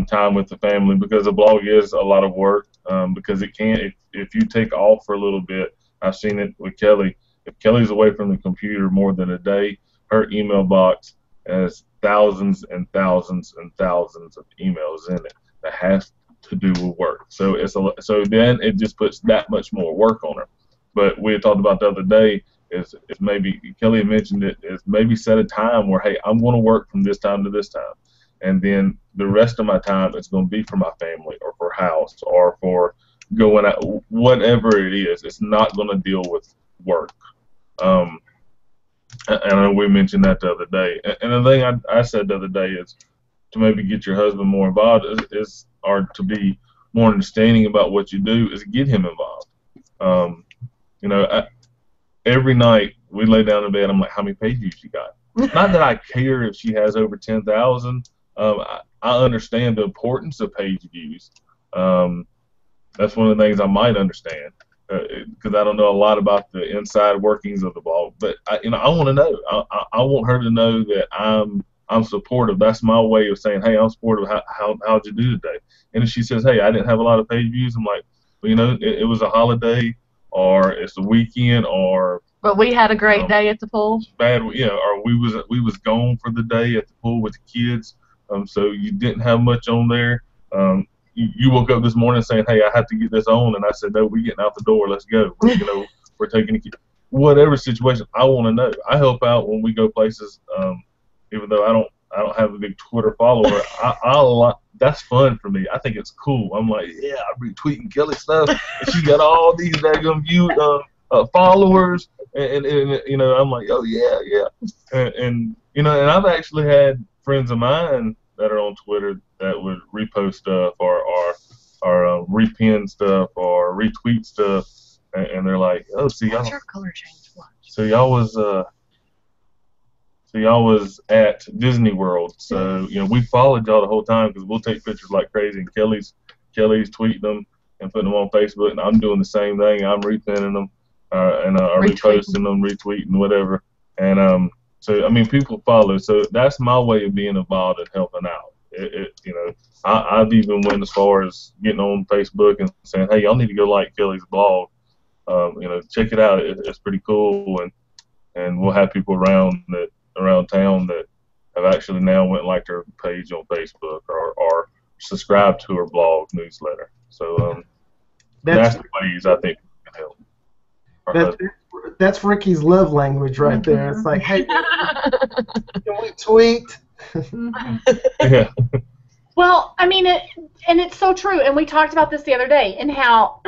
time with the family, because a blog is a lot of work, because it can, if you take off for a little bit, I've seen it with Kelly. If Kelly's away from the computer more than a day, her email box has thousands and thousands and thousands of emails in it that has to do with work. So so then it just puts that much more work on her. But we had talked about the other day, is maybe, Kelly had mentioned it, is maybe set a time where, hey, I'm going to work from this time to this time. And then the rest of my time is going to be for my family or for house or for going out, whatever it is. It's not going to deal with work. And I know we mentioned that the other day. And the thing I said the other day is to maybe get your husband more involved or to be more understanding about what you do, is get him involved. Every night we lay down in bed, I'm like, how many page views you got? Not that I care if she has over 10,000. I understand the importance of page views. That's one of the things I might understand, because I don't know a lot about the inside workings of the blog. But I want to know. I want her to know that I'm supportive. That's my way of saying, hey, I'm supportive. How'd you do today? And if she says, hey, I didn't have a lot of page views, I'm like, well, it was a holiday, or it's the weekend, or. But we had a great day at the pool. Or we was gone for the day at the pool with the kids. So you didn't have much on there. You woke up this morning saying, hey, I have to get this on, and I said, no, we're getting out the door. Let's go. We're taking the kids. Whatever situation, I want to know. I help out when we go places. Even though I don't have a big Twitter follower, that's fun for me. I think it's cool. I'm like, yeah, I'm retweeting Kelly stuff, and she's got all these daggum followers, and I'm like, oh yeah, and I've actually had friends of mine that are on Twitter that would repost stuff or repin stuff or retweet stuff, and they're like, oh, see, what's your color change? Watch. So y'all was at Disney World, so we followed y'all the whole time because we'll take pictures like crazy, and Kelly's tweeting them and putting them on Facebook, and I'm doing the same thing. I'm repinning them and reposting them, retweeting, whatever, and so people follow. So that's my way of being involved and helping out. I've even went as far as getting on Facebook and saying, hey, y'all need to go like Kelly's blog. Check it out. It's pretty cool, and we'll have people around town that have actually now went like her page on Facebook or subscribed to her blog newsletter. So that's the ways I think we can help. That's Ricky's love language right there. It's like, hey, can we tweet? Yeah. Well, it's so true, and we talked about this the other day, and how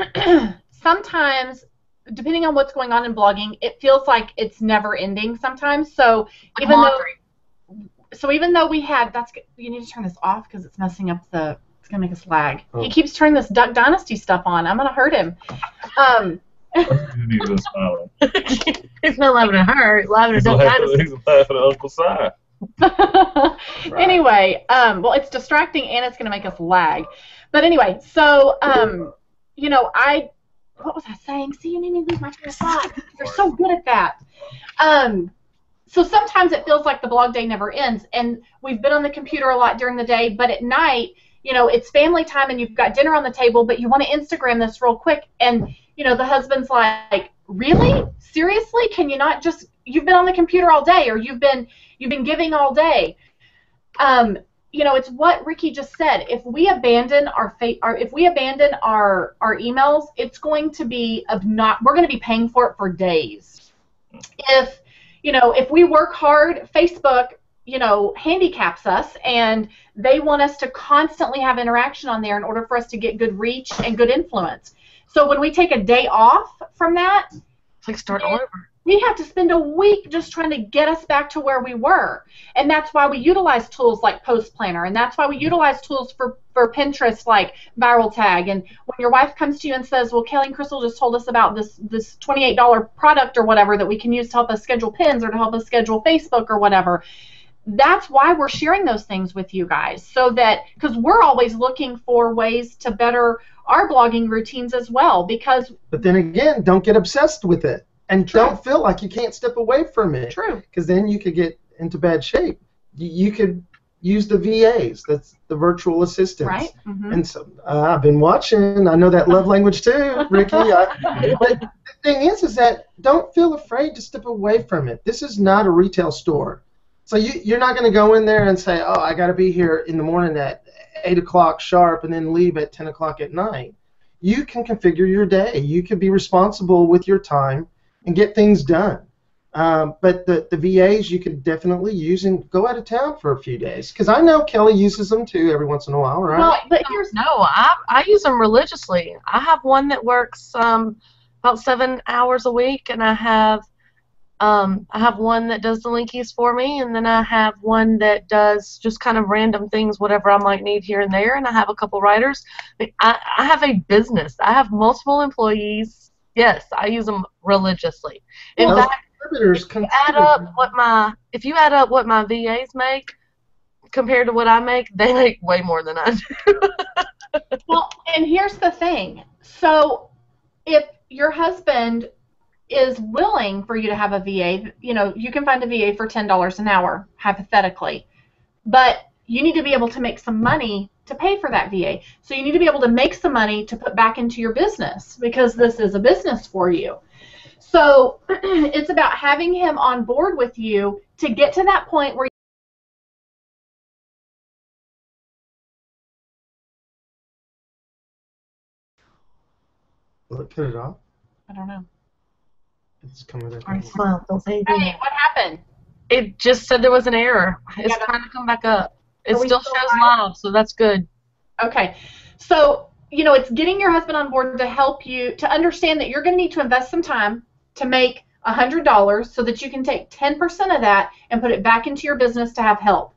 sometimes, depending on what's going on in blogging, it feels like it's never ending sometimes. So even though we had, you need to turn this off because it's messing up it's gonna make us lag. Oh. He keeps turning this Duck Dynasty stuff on. I'm gonna hurt him. He's smiling. He's not laughing at her. He's laughing at Duck Dynasty. He's laughing at Uncle Si. Right. Anyway, well, it's distracting and it's going to make us lag. But anyway, so, what was I saying? See, you made me lose my train of thought. You're so good at that. So sometimes it feels like the blog day never ends, and we've been on the computer a lot during the day, but at night, it's family time and you've got dinner on the table, but you want to Instagram this real quick, and, the husband's like, really? Seriously? Can you not just, you've been on the computer all day, or you've been giving all day. It's what Ricky just said. If we abandon our emails, it's going to be we're going to be paying for it for days. If we work hard, Facebook, handicaps us, and they want us to constantly have interaction on there in order for us to get good reach and good influence. So when we take a day off from that, it's like start all over. We have to spend a week just trying to get us back to where we were. And that's why we utilize tools like Post Planner, and that's why we utilize tools for Pinterest like Viral Tag. And when your wife comes to you and says, well, Kelly and Crystal just told us about this $28 product or whatever that we can use to help us schedule pins or to help us schedule Facebook or whatever, that's why we're sharing those things with you guys, so that, because we're always looking for ways to better our blogging routines as well. But then again, don't get obsessed with it. And True. Don't feel like you can't step away from it. True. Because then you could get into bad shape. You could use the VAs. That's the virtual assistants. Right. Mm-hmm. And so I've been watching. I know that love language too, Ricky. But the thing is that don't feel afraid to step away from it. This is not a retail store. So you're not going to go in there and say, oh, I got to be here in the morning at 8 o'clock sharp and then leave at 10 o'clock at night. You can configure your day. You can be responsible with your time and get things done. But the VAs you could definitely use and go out of town for a few days. Because I know Kelly uses them too every once in a while, right? Well, but here's I use them religiously. I have one that works about 7 hours a week, and I have one that does the linkies for me, and then I have one that does just kind of random things, whatever I might need here and there, and I have a couple writers. I have a business. I have multiple employees. Yes, I use them religiously. In fact, if you add up what my VAs make compared to what I make, they make way more than I do. Well, and here's the thing. So if your husband is willing for you to have a VA, you can find a VA for $10 an hour, hypothetically. But you need to be able to make some money to pay for that VA. So you need to be able to make some money to put back into your business, because this is a business for you. So it's about having him on board with you to get to that point where Will it cut it off? I don't know. It's coming back. Hey, What happened? it just said there was an error. It's Yeah, trying to come back up. It Are we still still shows live? live, so that's good. Okay. So, it's getting your husband on board to help you to understand that you're going to need to invest some time to make $100 so that you can take 10% of that and put it back into your business to have help.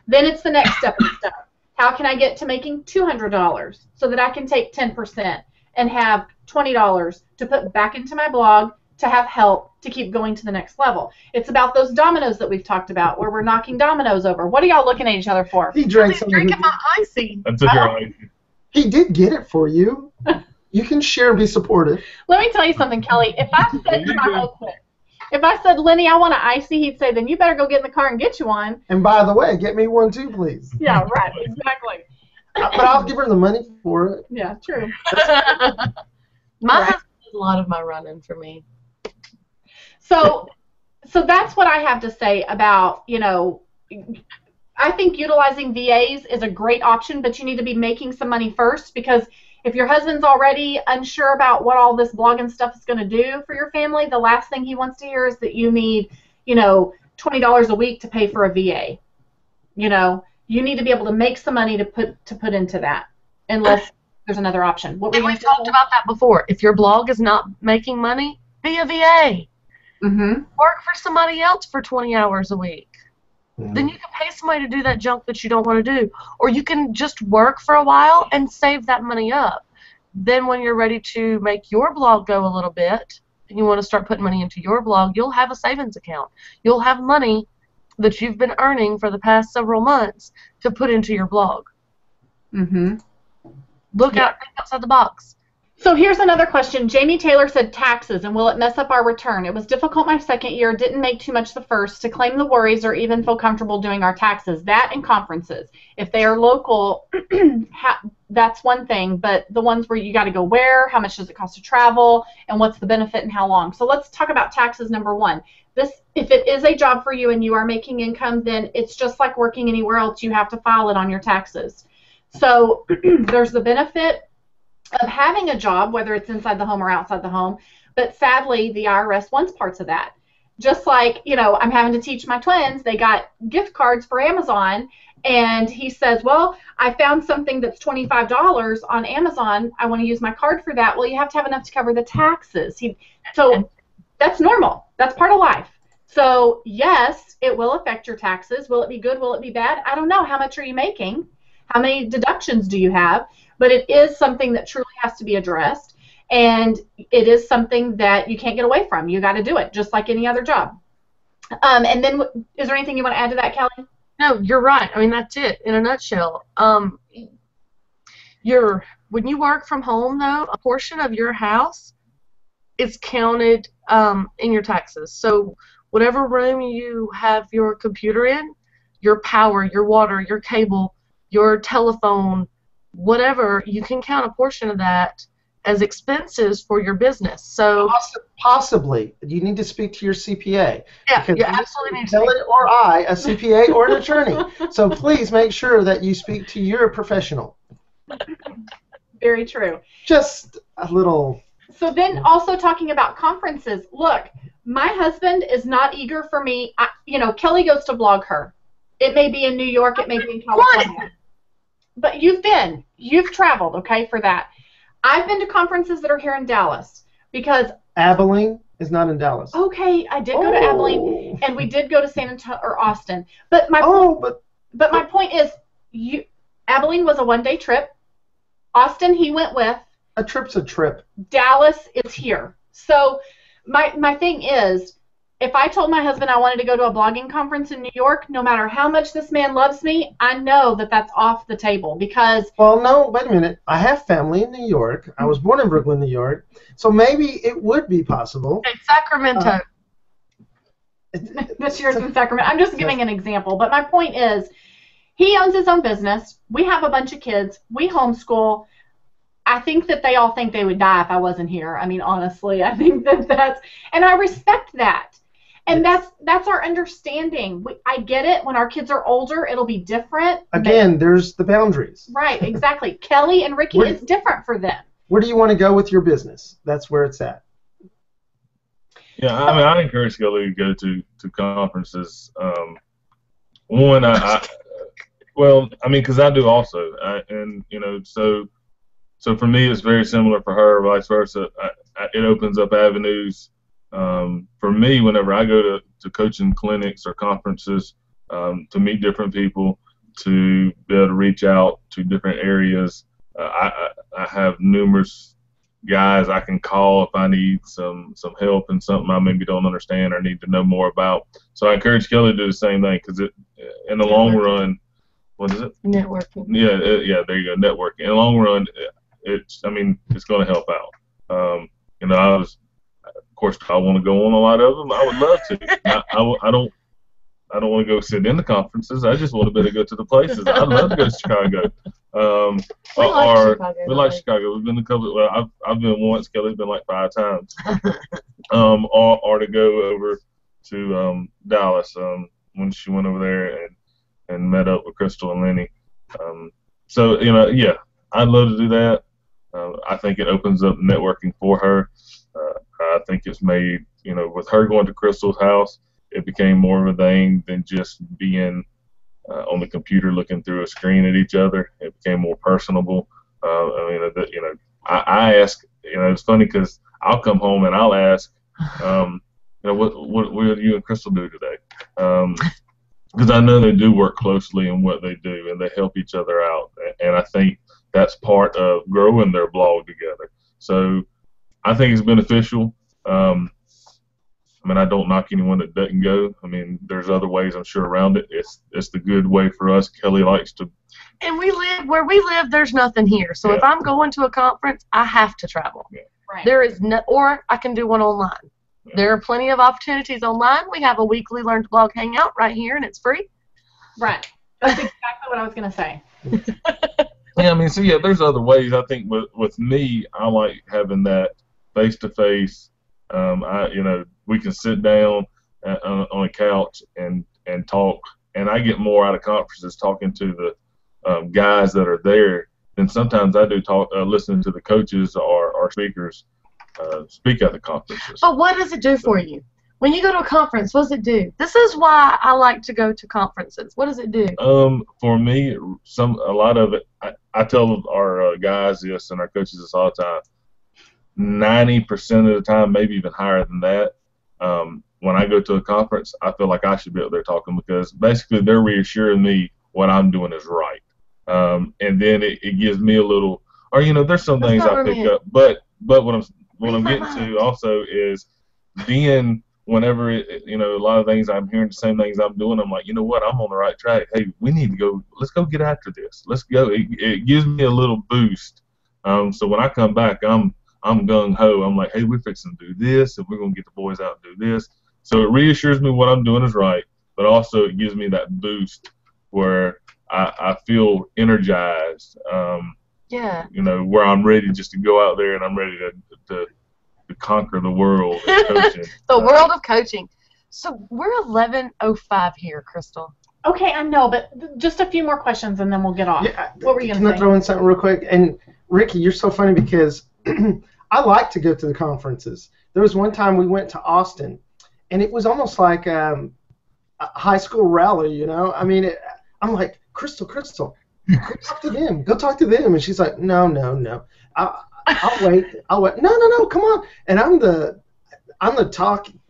Then it's the next step and stuff. How can I get to making $200 so that I can take 10% and have $20 to put back into my blog to have help to keep going to the next level? It's about those dominoes that we've talked about, where we're knocking dominoes over. What are y'all looking at each other for? He drank He's some. drinking my icy. That's a girl. He did get it for you. You can share and be supportive. Let me tell you something, Kelly. If I said to my husband, if I said, Lenny, I want an icy, he'd say, then you better go get in the car and get you one. And by the way, get me one too, please. Yeah, right, exactly. But I'll give her the money for it. Yeah, true. My Right. husband does a lot of my running for me. So that's what I have to say about, I think utilizing VAs is a great option, but you need to be making some money first, because if your husband's already unsure about what all this blogging stuff is going to do for your family, the last thing he wants to hear is that you need, $20 a week to pay for a VA. You need to be able to make some money to put into that, unless there's another option. What were And you we've gonna talked about that before. If your blog is not making money, be a VA. Mm-hmm. Work for somebody else for 20 hours a week. Then you can pay somebody to do that junk that you don't want to do. Or you can just work for a while and save that money up. Then when you're ready to make your blog go a little bit, and you want to start putting money into your blog, you'll have a savings account. You'll have money that you've been earning for the past several months to put into your blog. Mm-hmm. Think outside the box. So here's another question. Jamie Taylor said taxes, and will it mess up our return? It was difficult my second year, didn't make too much the first, to claim the worries or even feel comfortable doing our taxes. That and conferences. If they are local, that's one thing, but the ones where you got to go where, how much does it cost to travel, and what's the benefit and how long? So let's talk about taxes, number one. If it is a job for you and you are making income, then it's just like working anywhere else. You have to file it on your taxes. So there's the benefit of having a job, whether it's inside the home or outside the home, but sadly the IRS wants parts of that. Just like, I'm having to teach my twins, they got gift cards for Amazon, and he says, well, I found something that's $25 on Amazon, I want to use my card for that. Well, you have to have enough to cover the taxes. So that's normal, that's part of life. So yes, it will affect your taxes. Will it be good, will it be bad? I don't know. How much are you making? How many deductions do you have? But it is something that truly has to be addressed, and it is something that you can't get away from. You got to do it, just like any other job. And then, is there anything you want to add to that, Kelly? No, you're right. I mean, that's it in a nutshell. When you work from home, though, a portion of your house is counted in your taxes. So whatever room you have your computer in, your power, your water, your cable, your telephone, whatever, you can count a portion of that as expenses for your business. So possibly you need to speak to your CPA. Yeah, you absolutely need to. Kelly or I, a CPA or an attorney. So please make sure that you speak to your professional. Very true. Just a little. So then also talking about conferences, look, My husband is not eager for me. Kelly goes to blog her. It may be in New York. It may be in California. But you've traveled, okay, for that. I've been to conferences that are here in Dallas because Abilene is not in Dallas. Okay, I did go to Abilene, and we did go to San Antonio or Austin. But my my point is, Abilene was a one-day trip. Austin, he went with. A trip's a trip. Dallas is here. So my thing is, if I told my husband I wanted to go to a blogging conference in New York, no matter how much this man loves me, I know that that's off the table because... Well, no, wait a minute. I have family in New York. I was born in Brooklyn, New York. So maybe it would be possible. Okay, Sacramento. This year's in Sacramento. I'm just giving an example. But my point is, he owns his own business. We have a bunch of kids. We homeschool. I think that they all think they would die if I wasn't here. I mean, honestly, I think that's... And I respect that. And that's our understanding. I get it. When our kids are older, it'll be different. Again, there's the boundaries. Right, exactly. Kelly and Ricky, it's different for them. Where do you want to go with your business? That's where it's at. Yeah, I mean, I encourage Kelly to go to conferences. One, because I do also, so for me, it's very similar for her, vice versa. It opens up avenues. For me, whenever I go to coaching clinics or conferences, to meet different people, to be able to reach out to different areas, I have numerous guys I can call if I need some help in something I maybe don't understand or need to know more about. So I encourage Kelly to do the same thing because in the long run, what is it? Networking. Yeah, there you go, networking. In the long run, it's going to help out. Of course, I want to go on a lot of them. I would love to. I don't want to go sit in the conferences. I just want to be able to go to the places. I'd love to go to Chicago. We like Chicago. We've been a couple. Well, I've been once. Kelly's been like 5 times. Or to go over to Dallas when she went over there and met up with Crystal and Lenny. I'd love to do that. I think it opens up networking for her. I think it's made, with her going to Crystal's house, it became more of a thing than just being on the computer looking through a screen at each other. It became more personable. I ask, it's funny because I'll come home and I'll ask, what will you and Crystal do today? Because I know they do work closely in what they do and they help each other out. And I think that's part of growing their blog together. So I think it's beneficial. I don't knock anyone that doesn't go. There's other ways I'm sure around it. It's the good way for us. Kelly likes to. And where we live, there's nothing here. So if I'm going to a conference, I have to travel. Yeah. Right. There is or I can do one online. Yeah. There are plenty of opportunities online. We have a weekly Learn to Blog hangout right here, and it's free. Right. That's exactly what I was going to say. There's other ways. I think with me, I like having that face-to-face. We can sit down on a couch and talk, and I get more out of conferences talking to the guys that are there than sometimes I do listening to the coaches or speakers speak at the conferences. But what does it do for you? When you go to a conference, what does it do? This is why I like to go to conferences. What does it do? For me, a lot of it, I tell our guys this and our coaches this all the time. 90% of the time, maybe even higher than that, when I go to a conference, I feel like I should be up there talking because basically they're reassuring me what I'm doing is right. And then it gives me a little, there's some things I pick up. But what I'm getting to also is then whenever a lot of things I'm hearing the same things I'm doing, I'm like, you know what, I'm on the right track. Hey, we need to go. Let's go get after this. Let's go. It gives me a little boost. So when I come back, I'm gung-ho. I'm like, hey, we're fixing to do this, and we're going to get the boys out and do this. So it reassures me what I'm doing is right, but also it gives me that boost where I feel energized, where I'm ready just to go out there and I'm ready to conquer the world of coaching. The world of coaching. So we're 11:05 here, Crystal. Okay, I know, but just a few more questions and then we'll get off. Yeah, what were you going to say? Can I throw in something real quick? And Ricky, you're so funny because I like to go to the conferences. There was one time we went to Austin, and it was almost like a high school rally, you know. I mean, I'm like, Crystal, go talk to them. Go talk to them. And she's like, no. I'll wait. No, come on. And I'm the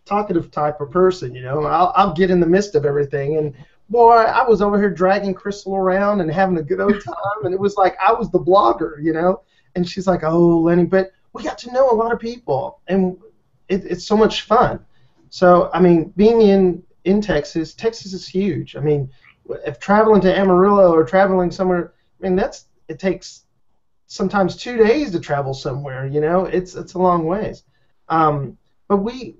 talkative type of person, you know. I'll get in the midst of everything. And boy, I was over here dragging Crystal around and having a good old time. And it was like I was the blogger, you know. And she's like, oh, Lenny, but we got to know a lot of people, and it's so much fun. So, I mean, being in Texas is huge. I mean, if traveling to Amarillo or traveling somewhere, I mean, it takes sometimes 2 days to travel somewhere, you know. It's a long ways. But we,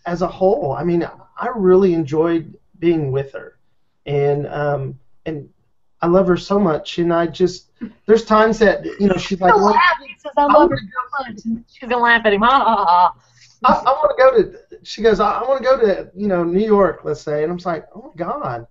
as a whole, I mean, I really enjoyed being with her, and I love her so much, and there's times that, you know, she's like, well, I love her so much. She's gonna laugh at him. I want to go to. She goes, I want to go to, you know, New York, let's say, and I'm just like, oh my God,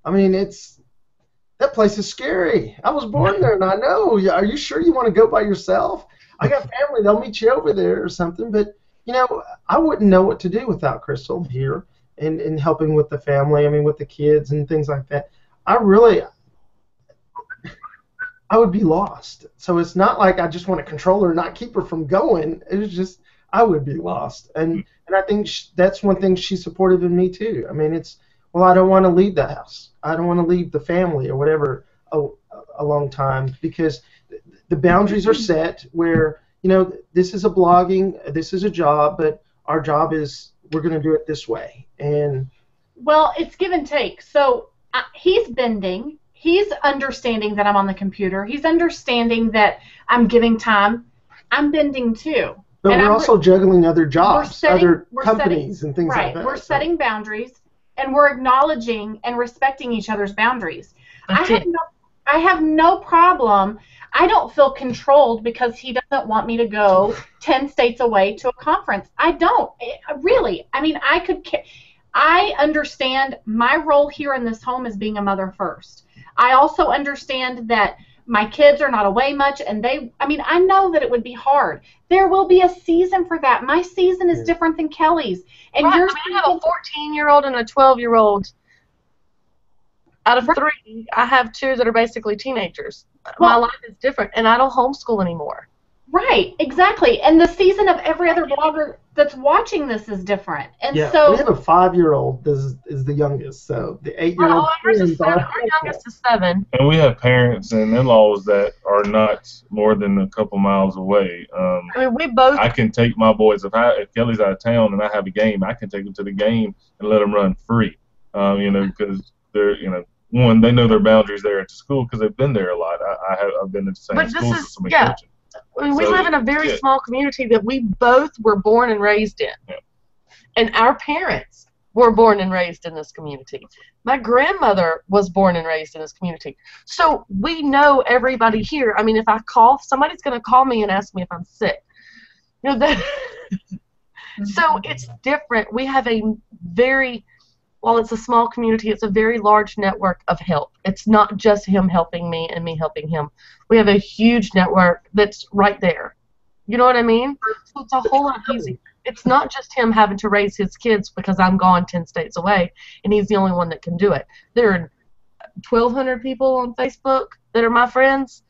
I mean, that place is scary. I was born there, and I know. Are you sure you want to go by yourself? I got family; they'll meet you over there or something. But you know, I wouldn't know what to do without Crystal here and helping with the family. I mean, with the kids and things like that. I would be lost. So it's not like I just want to control her and not keep her from going. It's just I would be lost. And I think that's one thing she's supportive in me too. I mean, well, I don't want to leave the house. I don't want to leave the family or whatever a long time, because the boundaries are set where, you know, this is this is a job, but our job is we're going to do it this way. And well, it's give and take. So he's bending. He's understanding that I'm on the computer. He's understanding that I'm giving time. I'm bending too. But we're also juggling other jobs, other companies and things like that. Right. We're setting boundaries, and we're acknowledging and respecting each other's boundaries. I have no problem. I don't feel controlled because he doesn't want me to go 10 states away to a conference. I don't. Really. I mean, I understand my role here in this home is being a mother first. I also understand that my kids are not away much, and I know that it would be hard. There will be a season for that. My season is different than Kelly's. And right. I have a 14-year-old and a 12-year-old. Out of 3, I have 2 that are basically teenagers. My life is different, and I don't homeschool anymore. Right, exactly. And the season of every other blogger that's watching this is different. And so we have a 5-year-old is the youngest, so the 8-year-old. Our youngest is 7. And we have parents and in-laws that are not more than a couple miles away. I mean, we both. I can take my boys if Kelly's out of town and I have a game. I can take them to the game and let them run free. You know, because they're, you know, one, they know their boundaries there at the school because they've been there a lot. I've been in the same schools with somebody coaching. I mean, we live in a very small community that we both were born and raised in. Yeah. And our parents were born and raised in this community. My grandmother was born and raised in this community. So we know everybody here. I mean, if I cough, somebody's going to call me and ask me if I'm sick. You know, that. So it's different. We have while it's a small community, it's a very large network of help. It's not just him helping me and me helping him. We have a huge network that's right there. You know what I mean? So it's a whole lot easier. It's not just him having to raise his kids because I'm gone 10 states away and he's the only one that can do it. There are 1,200 people on Facebook that are my friends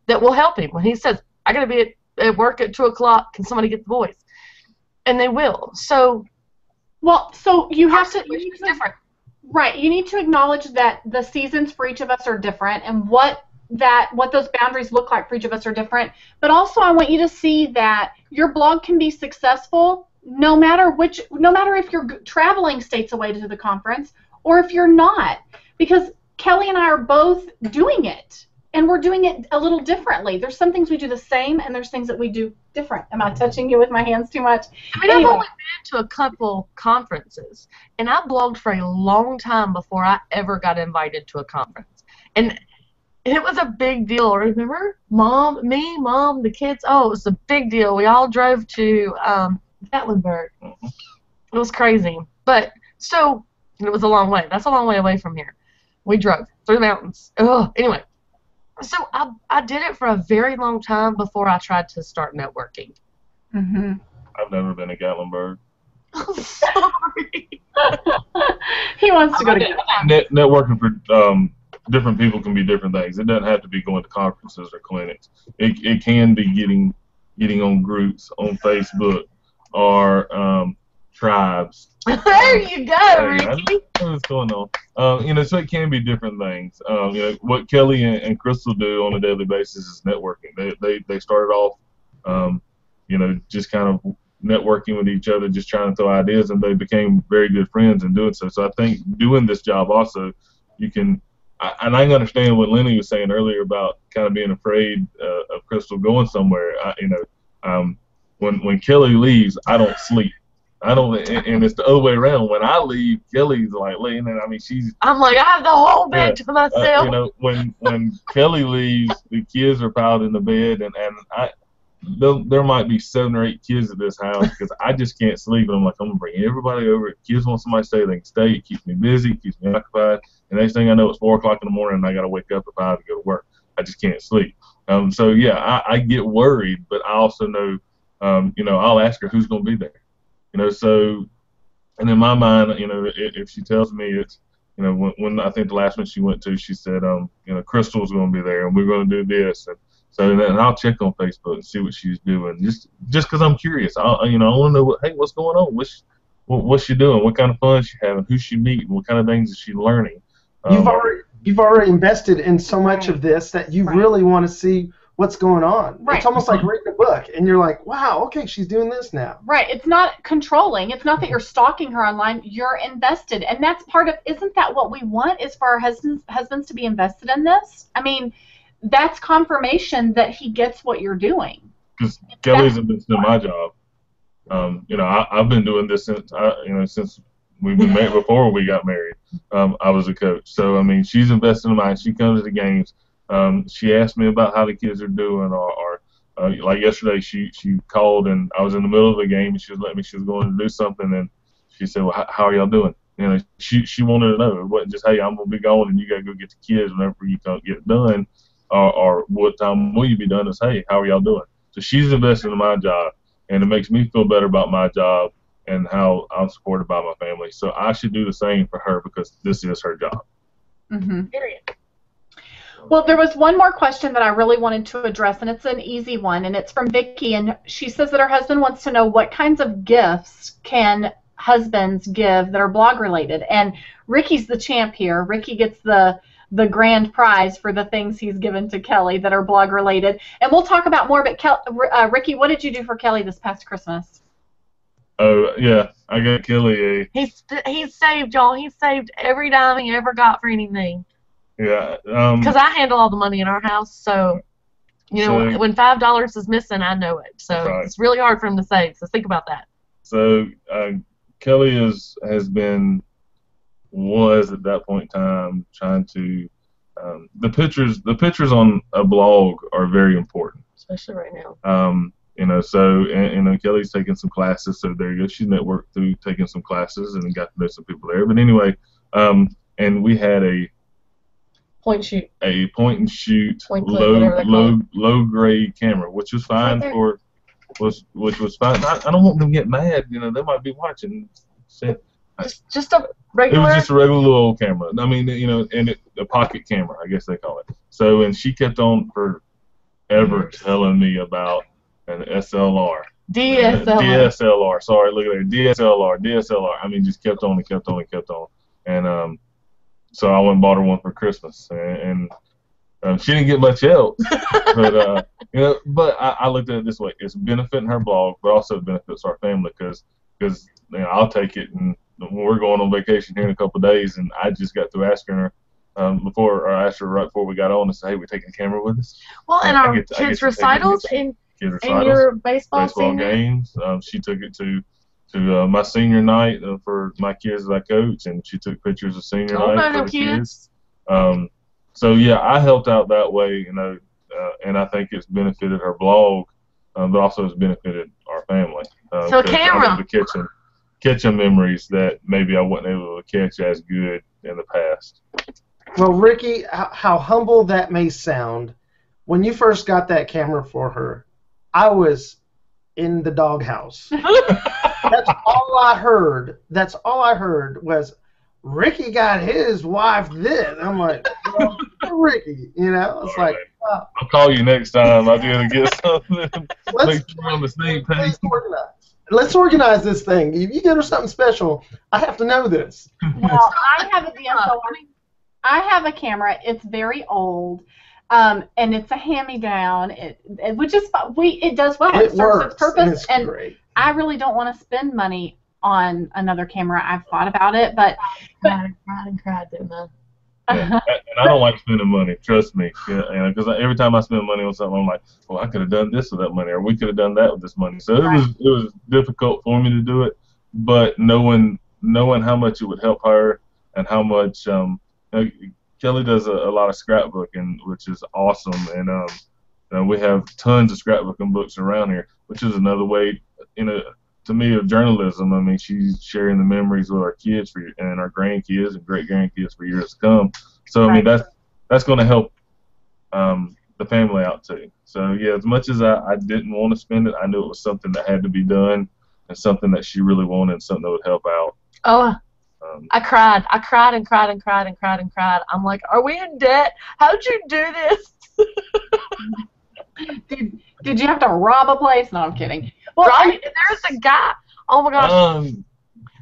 that will help him. When he says, I got to be at work at 2 o'clock, can somebody get the boys? And they will. So you have to. It's different. Right. You need to acknowledge that the seasons for each of us are different, and what those boundaries look like for each of us are different. But also, I want you to see that your blog can be successful no matter if you're traveling states away to the conference or if you're not, because Kelly and I are both doing it, and we're doing it a little differently. There's some things we do the same, and there's things that we do different. Am I touching you with my hands too much? I mean, anyway. I've only been to a couple conferences, and I blogged for a long time before I ever got invited to a conference. And it was a big deal. Remember? Mom, the kids. Oh, it was a big deal. We all drove to Gatlinburg. It was crazy. But, so, it was a long way. That's a long way away from here. We drove through the mountains. Ugh. Anyway. So I did it for a very long time before I tried to start networking. Mm-hmm. I've never been to Gatlinburg. Son of He wants to go to networking for different people can be different things. It doesn't have to be going to conferences or clinics. It can be getting on groups on Facebook or tribes. There you go, Ricky. What's going on? So it can be different things. What Kelly and Crystal do on a daily basis is networking. They started off, just kind of networking with each other, just trying to throw ideas, and they became very good friends in doing so. So I think doing this job also, you can, and I can understand what Lenny was saying earlier about kind of being afraid of Crystal going somewhere. When Kelly leaves, I don't sleep. I don't, and it's the other way around. When I leave, Kelly's like laying there. I mean, I'm like, I have the whole bed to myself. When Kelly leaves, the kids are piled in the bed, and there might be 7 or 8 kids at this house because I just can't sleep. And I'm like, I'm gonna bring everybody over. If kids want somebody to stay, they can stay. It keeps me busy, it keeps me occupied. And next thing I know, it's 4 o'clock in the morning, and I gotta wake up at 5 to go to work. I just can't sleep. So yeah, I get worried, but I also know, I'll ask her who's gonna be there. So, and in my mind, if she tells me it's, when I think the last one she went to, she said, Crystal's going to be there, and we're going to do this, and so then I'll check on Facebook and see what she's doing, just because I'm curious. I want to know what's going on, what's she doing, what kind of fun she's having, who's she meeting, what kind of things is she learning. You've already invested in so much of this that you really want to see what's going on. Right. It's almost like reading a book, and you're like, wow, okay, she's doing this now. Right. It's not controlling. It's not that you're stalking her online. You're invested, and that's part of. Isn't that what we want? Is for our husbands to be invested in this? I mean, that's confirmation that he gets what you're doing. Because Kelly's invested in my job. I've been doing this since we've been married. Before we got married, I was a coach. So I mean, she's invested in mine. She comes to the games. She asked me about how the kids are doing, or like yesterday, she called, and I was in the middle of the game, and she was going to do something, and she said, well, how are y'all doing? She wanted to know. It wasn't just, hey, I'm going to be gone, and you got to go get the kids whenever you can't get it done, or what time will you be done? It's, hey, how are y'all doing? So she's invested in my job, and it makes me feel better about my job and how I'm supported by my family. So I should do the same for her because this is her job. Mm-hmm. Period. Well, there was one more question that I really wanted to address, and it's an easy one, and it's from Vicki, and she says that her husband wants to know what kinds of gifts can husbands give that are blog related, and Ricky's the champ here. Ricky gets the grand prize for the things he's given to Kelly that are blog related, and we'll talk about more, but Ricky, what did you do for Kelly this past Christmas? Oh, yeah, I got Kelly He's saved, y'all. He saved every dime he ever got for anything. Yeah. Because I handle all the money in our house, so when $5 is missing, I know it. So It's really hard for him to save. So think about that. So Kelly was at that point in time trying to the pictures on a blog are very important, especially right now. Kelly's taking some classes, so there you go. She networked through taking some classes and got to know some people there. But anyway, and we had a point and shoot low grade camera, which was fine which was fine. I don't want them to get mad. They might be watching. Just a regular. It was just a regular little old camera. I mean, a pocket camera, I guess they call it. So, and she kept on forever telling me about an SLR. DSLR. Sorry, look at there. DSLR. I mean, just kept on and kept on and kept on. And so I went and bought her one for Christmas, and she didn't get much else. But but I looked at it this way: it's benefiting her blog, but also it benefits our family because I'll take it, and we're going on vacation here in a couple of days, and I just got through asking her asked her right before we got on to say, hey, we're taking a camera with us. Well, and our kids' recitals and your baseball games. She took it to my senior night for my kids that I coach, and she took pictures of senior night for the kids. So yeah, I helped out that way, and I think it's benefited her blog, but also it's benefited our family. So camera. Catching memories that maybe I wasn't able to catch as good in the past. Well, Ricky, how humble that may sound, when you first got that camera for her, I was in the doghouse. all I heard. That's all I heard was Ricky got his wife this. I'm like, well, Ricky, you know? It's like, I'll call you next time. I'll be able to get something. Make sure we're on the same page. Let's organize this thing. If you get her something special, I have to know this. Well, I have a DSLR. I have a camera. It's very old, and it's a hand-me-down. Which is it does well. It serves works. its purpose, It's and great. I really don't want to spend money on another camera. I've thought about it, but Cried and cried, didn't I? Yeah. And I don't like spending money. Trust me. Yeah, because every time I spend money on something, I'm like, well, I could have done this with that money, or we could have done that with this money. So it was difficult for me to do it, but knowing how much it would help her and how much Kelly does a lot of scrapbooking, which is awesome, and we have tons of scrapbooking books around here, which is another way, to me, of journalism. I mean, she's sharing the memories with our kids and our grandkids and great grandkids for years to come. So I mean, that's going to help the family out too. So yeah, as much as I didn't want to spend it, I knew it was something that had to be done and something that she really wanted and something that would help out. Oh, I cried and cried and cried and cried and cried. I'm like, are we in debt? How'd you do this? Did you have to rob a place? No, I'm kidding. Well, Right? There's a guy. Oh my gosh.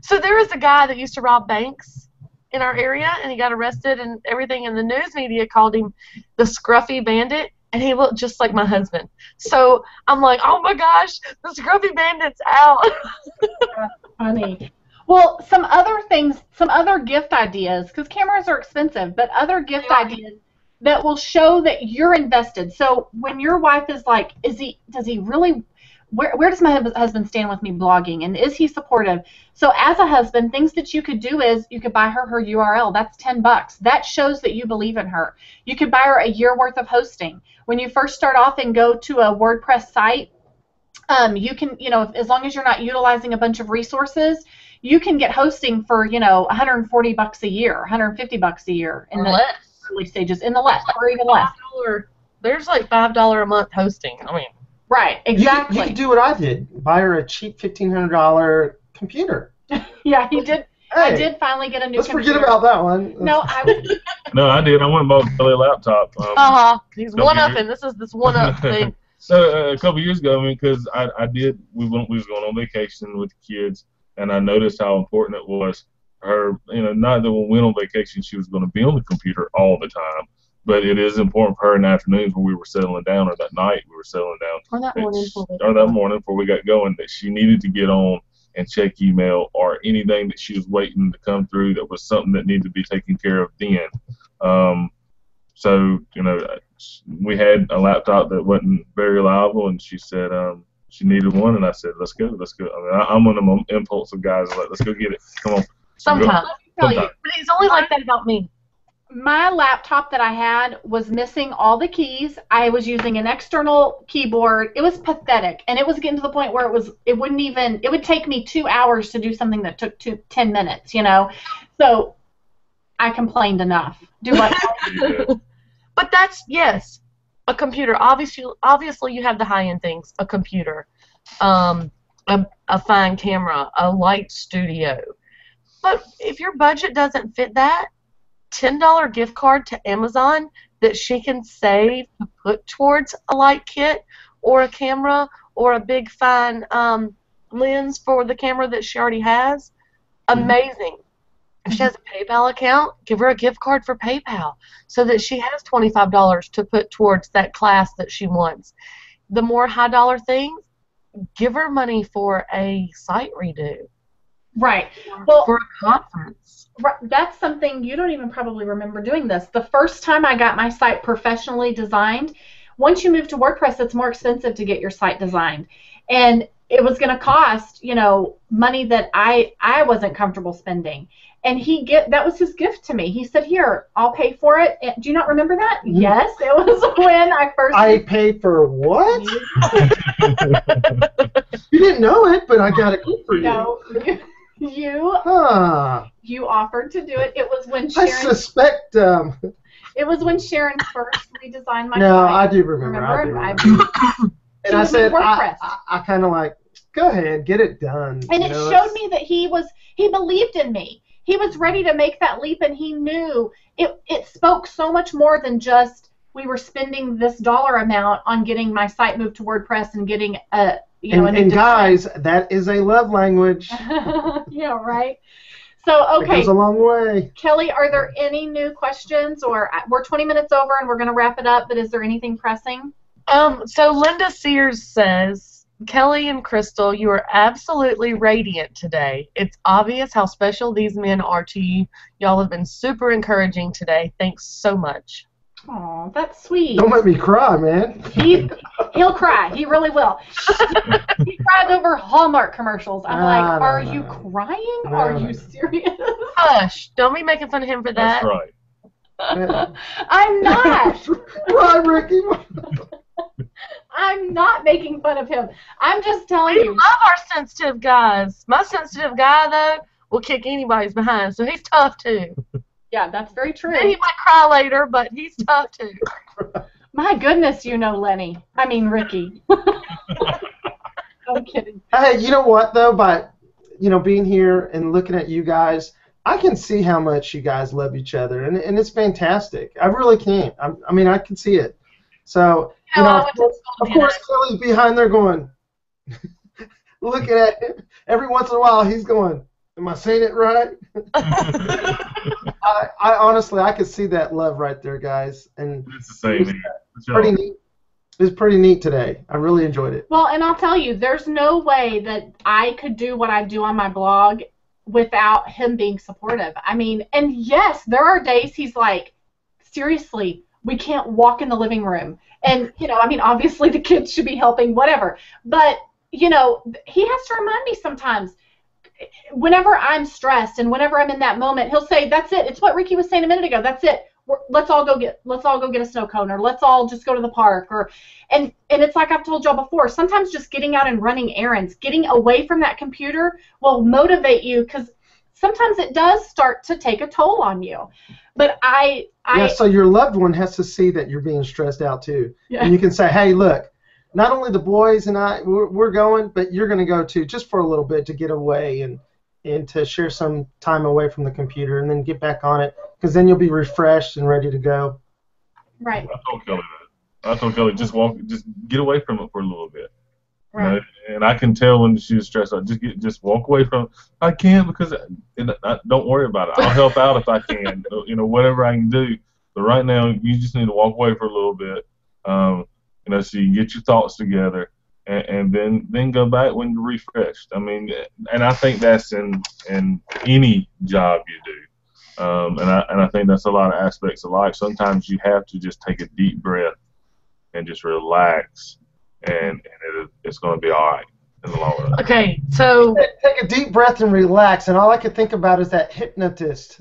So there was a guy that used to rob banks in our area, and he got arrested and everything, and the news media called him the Scruffy Bandit, and he looked just like my husband. So I'm like, oh my gosh, the Scruffy Bandit's out. funny. Well, some other things, some other gift ideas, because cameras are expensive, but other gift ideas that will show that you're invested. So when your wife is like, does he really, where does my husband stand with me blogging, and is he supportive? So as a husband, things that you could do is you could buy her URL. That's $10. That shows that you believe in her. You could buy her a year worth of hosting. When you first start off and go to a WordPress site, you can, as long as you're not utilizing a bunch of resources, you can get hosting for, $140 a year, $150 a year in the early stages, or even less. There's like $5 a month hosting. I mean, right, exactly. You could do what I did. Buy her a cheap $1,500 computer. Yeah, he did. Hey, I did finally get a new computer. Let's forget about that one. No, I was. No, I did. I went and bought a laptop. He's one-upping. This is this one-up thing. So a couple years ago, because we was going on vacation with the kids, and I noticed how important it was for her. Not that when we went on vacation she was going to be on the computer all the time, but it is important for her in the afternoons when we were settling down, or that night we were settling down, or that morning before we got going, that she needed to get on and check email or anything that she was waiting to come through that was something that needed to be taken care of then. So we had a laptop that wasn't very reliable, and she said she needed one, and I said, let's go. I mean, I'm one of them impulsive guys, like, let's go get it. Come on. Sometimes. But he's only like that about me. My laptop that I had was missing all the keys. I was using an external keyboard. It was pathetic, and it was getting to the point where it would take me 2 hours to do something that took 10 minutes, So I complained enough. Do what? But that's, yes, a computer. Obviously you have the high-end things, a computer, a fine camera, a light studio. But if your budget doesn't fit that, $10 gift card to Amazon that she can save to put towards a light kit or a camera or a big fine lens for the camera that she already has, amazing. If she has a PayPal account, give her a gift card for PayPal so that she has $25 to put towards that class that she wants. The more high-dollar things, give her money for a site redo. Right. Well, for a conference. Right. That's something you don't even probably remember doing this. The first time I got my site professionally designed, once you move to WordPress, it's more expensive to get your site designed. And it was going to cost, money that I wasn't comfortable spending. And that was his gift to me. He said, "Here, I'll pay for it." Do you not remember that? Mm-hmm. Yes, it was when I first. I paid for what? You didn't know it, but I got it good for you. No, you offered to do it. It was when Sharon. I suspect. It was when Sharon first redesigned my site. No, I do remember. I do remember. And I said, I kind of like, go ahead, get it done. And it showed me that he believed in me. He was ready to make that leap, and he knew it spoke so much more than just we were spending this dollar amount on getting my site moved to WordPress and getting a and guys, that is a love language. Yeah, right. So, okay. It goes a long way. Kelly, are there any new questions? Or we're 20 minutes over and we're going to wrap it up, but is there anything pressing? So Linda Sears says, Kelly and Crystal, you are absolutely radiant today. It's obvious how special these men are to you. Y'all have been super encouraging today. Thanks so much. Oh, that's sweet. Don't make me cry, man. He'll cry. He really will. He cried over Hallmark commercials. I'm like, are you crying? Are you serious? Hush. Don't be making fun of him for that. That's right. I'm not. Right, Ricky. I'm not making fun of him. I'm just telling We you. love our sensitive guys. My sensitive guy, though, will kick anybody's behind, so he's tough, too. Yeah, that's very true. And he might cry later, but he's tough, too. My goodness, Lenny. I mean, Ricky. I'm kidding. Hey, you know what, though? By being here and looking at you guys, I can see how much you guys love each other, and it's fantastic. I really can. I mean, I can see it. So, of course, Kelly's behind there going, looking at him. Every once in a while, he's going, am I saying it right? I honestly, I could see that love right there, guys. And it's the same. It's pretty neat. It was pretty neat today. I really enjoyed it. Well, and I'll tell you, there's no way that I could do what I do on my blog without him being supportive. I mean, and yes, there are days he's like, seriously, we can't walk in the living room. And, I mean, obviously the kids should be helping, whatever. But, he has to remind me sometimes, whenever I'm stressed and whenever I'm in that moment, he'll say, that's it. It's what Ricky was saying a minute ago. That's it. Let's all go get a snow cone, or let's all just go to the park, and it's like I've told y'all before, sometimes just getting out and running errands, getting away from that computer will motivate you, because sometimes it does start to take a toll on you. But so your loved one has to see that you're being stressed out too. Yeah. And you can say, hey, look, not only the boys and we're going, but you're going to go too, just for a little bit to get away and to share some time away from the computer, and then get back on it, because then you'll be refreshed and ready to go. Right. I told Kelly that. I told Kelly, just get away from it for a little bit. Right. And I can tell when she was stressed out. Just walk away from it. I can't, because don't worry about it. I'll help out if I can. Whatever I can do. But right now, you just need to walk away for a little bit. So you get your thoughts together, and then go back when you're refreshed. I mean, and I think that's in any job you do. And I think that's a lot of aspects of life. Sometimes you have to just take a deep breath and just relax, and it's going to be all right in the long run. Okay, so take a deep breath and relax, and all I could think about is that hypnotist.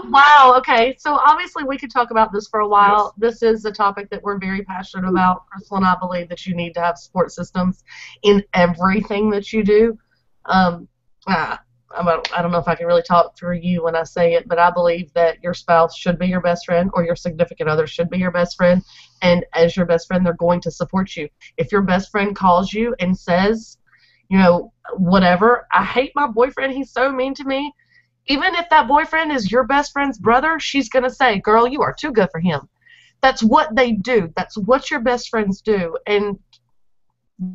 Wow, okay, so obviously we could talk about this for a while. Yes. This is a topic that we're very passionate about. Crystal and I believe that you need to have support systems in everything that you do. I don't know if I can really talk for you when I say it, but I believe that your spouse should be your best friend, or your significant other should be your best friend, and as your best friend, they're going to support you. If your best friend calls you and says, whatever, I hate my boyfriend, he's so mean to me, even if that boyfriend is your best friend's brother, she's going to say, girl, you are too good for him. That's what they do. That's what your best friends do. And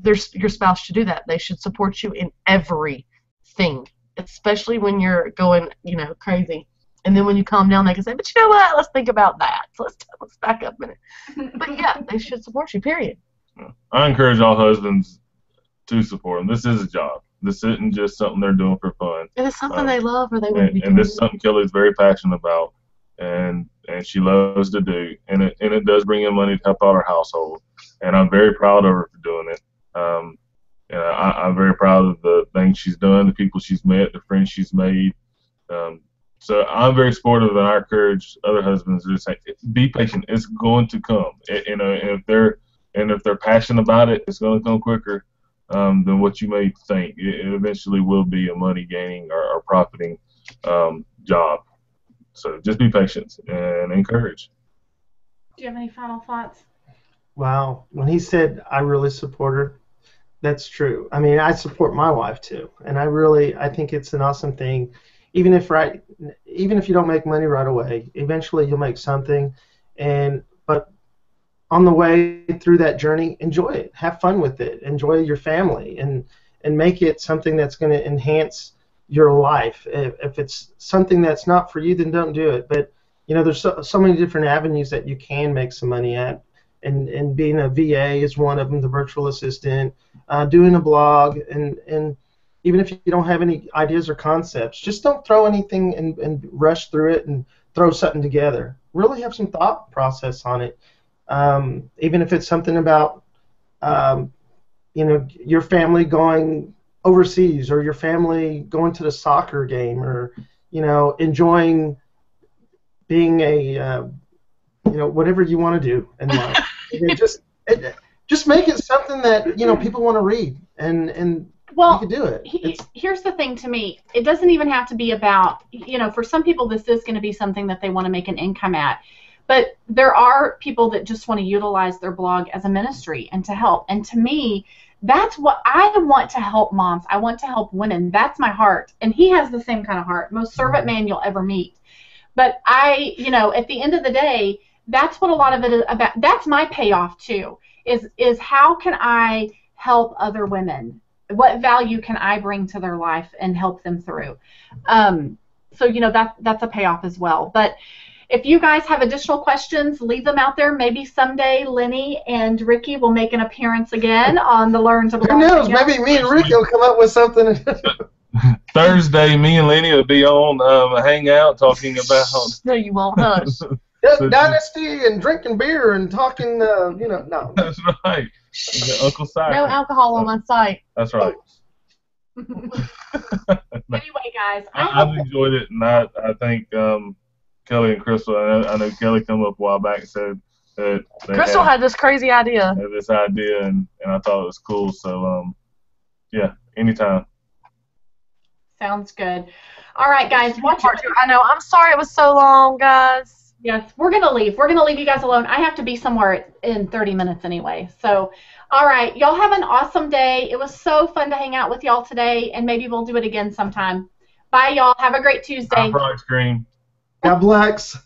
your spouse should do that. They should support you in everything, especially when you're going, crazy. And then when you calm down, they can say, but you know what? Let's think about that. So let's back up a minute. But yeah, they should support you, period. I encourage all husbands to support them. This is a job. This isn't just something they're doing for fun. And it's something they love, or they wouldn't be doing it. And this is something Kelly's very passionate about, and she loves to do. And it does bring in money to help out our household. And I'm very proud of her for doing it. I'm very proud of the things she's done, the people she's met, the friends she's made. So I'm very supportive, and I encourage other husbands to say, be patient. It's going to come. And if they're passionate about it, it's going to come quicker than what you may think. It eventually will be a money-gaining or profiting job. So just be patient and encourage. Do you have any final thoughts? Wow. When he said, I really support her, that's true. I mean, I support my wife too, and I think it's an awesome thing. Even if you don't make money right away, eventually you'll make something, but on the way through that journey, enjoy it, have fun with it, enjoy your family, and make it something that's going to enhance your life. If it's something that's not for you, then don't do it. But there's so many different avenues that you can make some money at, and being a VA is one of them, the virtual assistant, doing a blog, and even if you don't have any ideas or concepts, just don't throw anything and rush through it and throw something together. Really have some thought process on it. Even if it's something about your family going overseas, or your family going to the soccer game, or enjoying being a whatever you want to do in life. Just make it something that people want to read, and Well, you can do it. here's the thing to me. It doesn't even have to be about, for some people this is going to be something that they want to make an income at. But there are people that just want to utilize their blog as a ministry and to help. And to me, that's what I want, to help moms. I want to help women. That's my heart. And he has the same kind of heart, most servant man you'll ever meet. But at the end of the day, that's what a lot of it is about. That's my payoff too, is how can I help other women? What value can I bring to their life and help them through? So that's a payoff as well. But if you guys have additional questions, leave them out there. Maybe someday Lenny and Ricky will make an appearance again on the Learn to Blog. Who knows? Maybe me and Ricky will come up with something. Thursday, me and Lenny will be on a hangout talking about. No, you won't. Hush. Dynasty and drinking beer and talking. No. That's right. Uncle Si. No alcohol on my site. That's right. Anyway, guys, I've enjoyed it, and I think Kelly and Crystal. I know Kelly come up a while back and said that Crystal had this crazy idea. And I thought it was cool. So yeah, anytime. Sounds good. All right, guys, watch Part two. I know. I'm sorry it was so long, guys. Yes, we're going to leave. We're going to leave you guys alone. I have to be somewhere in 30 minutes anyway. So, all right, y'all have an awesome day. It was so fun to hang out with y'all today, and maybe we'll do it again sometime. Bye, y'all. Have a great Tuesday. Ice cream. God bless.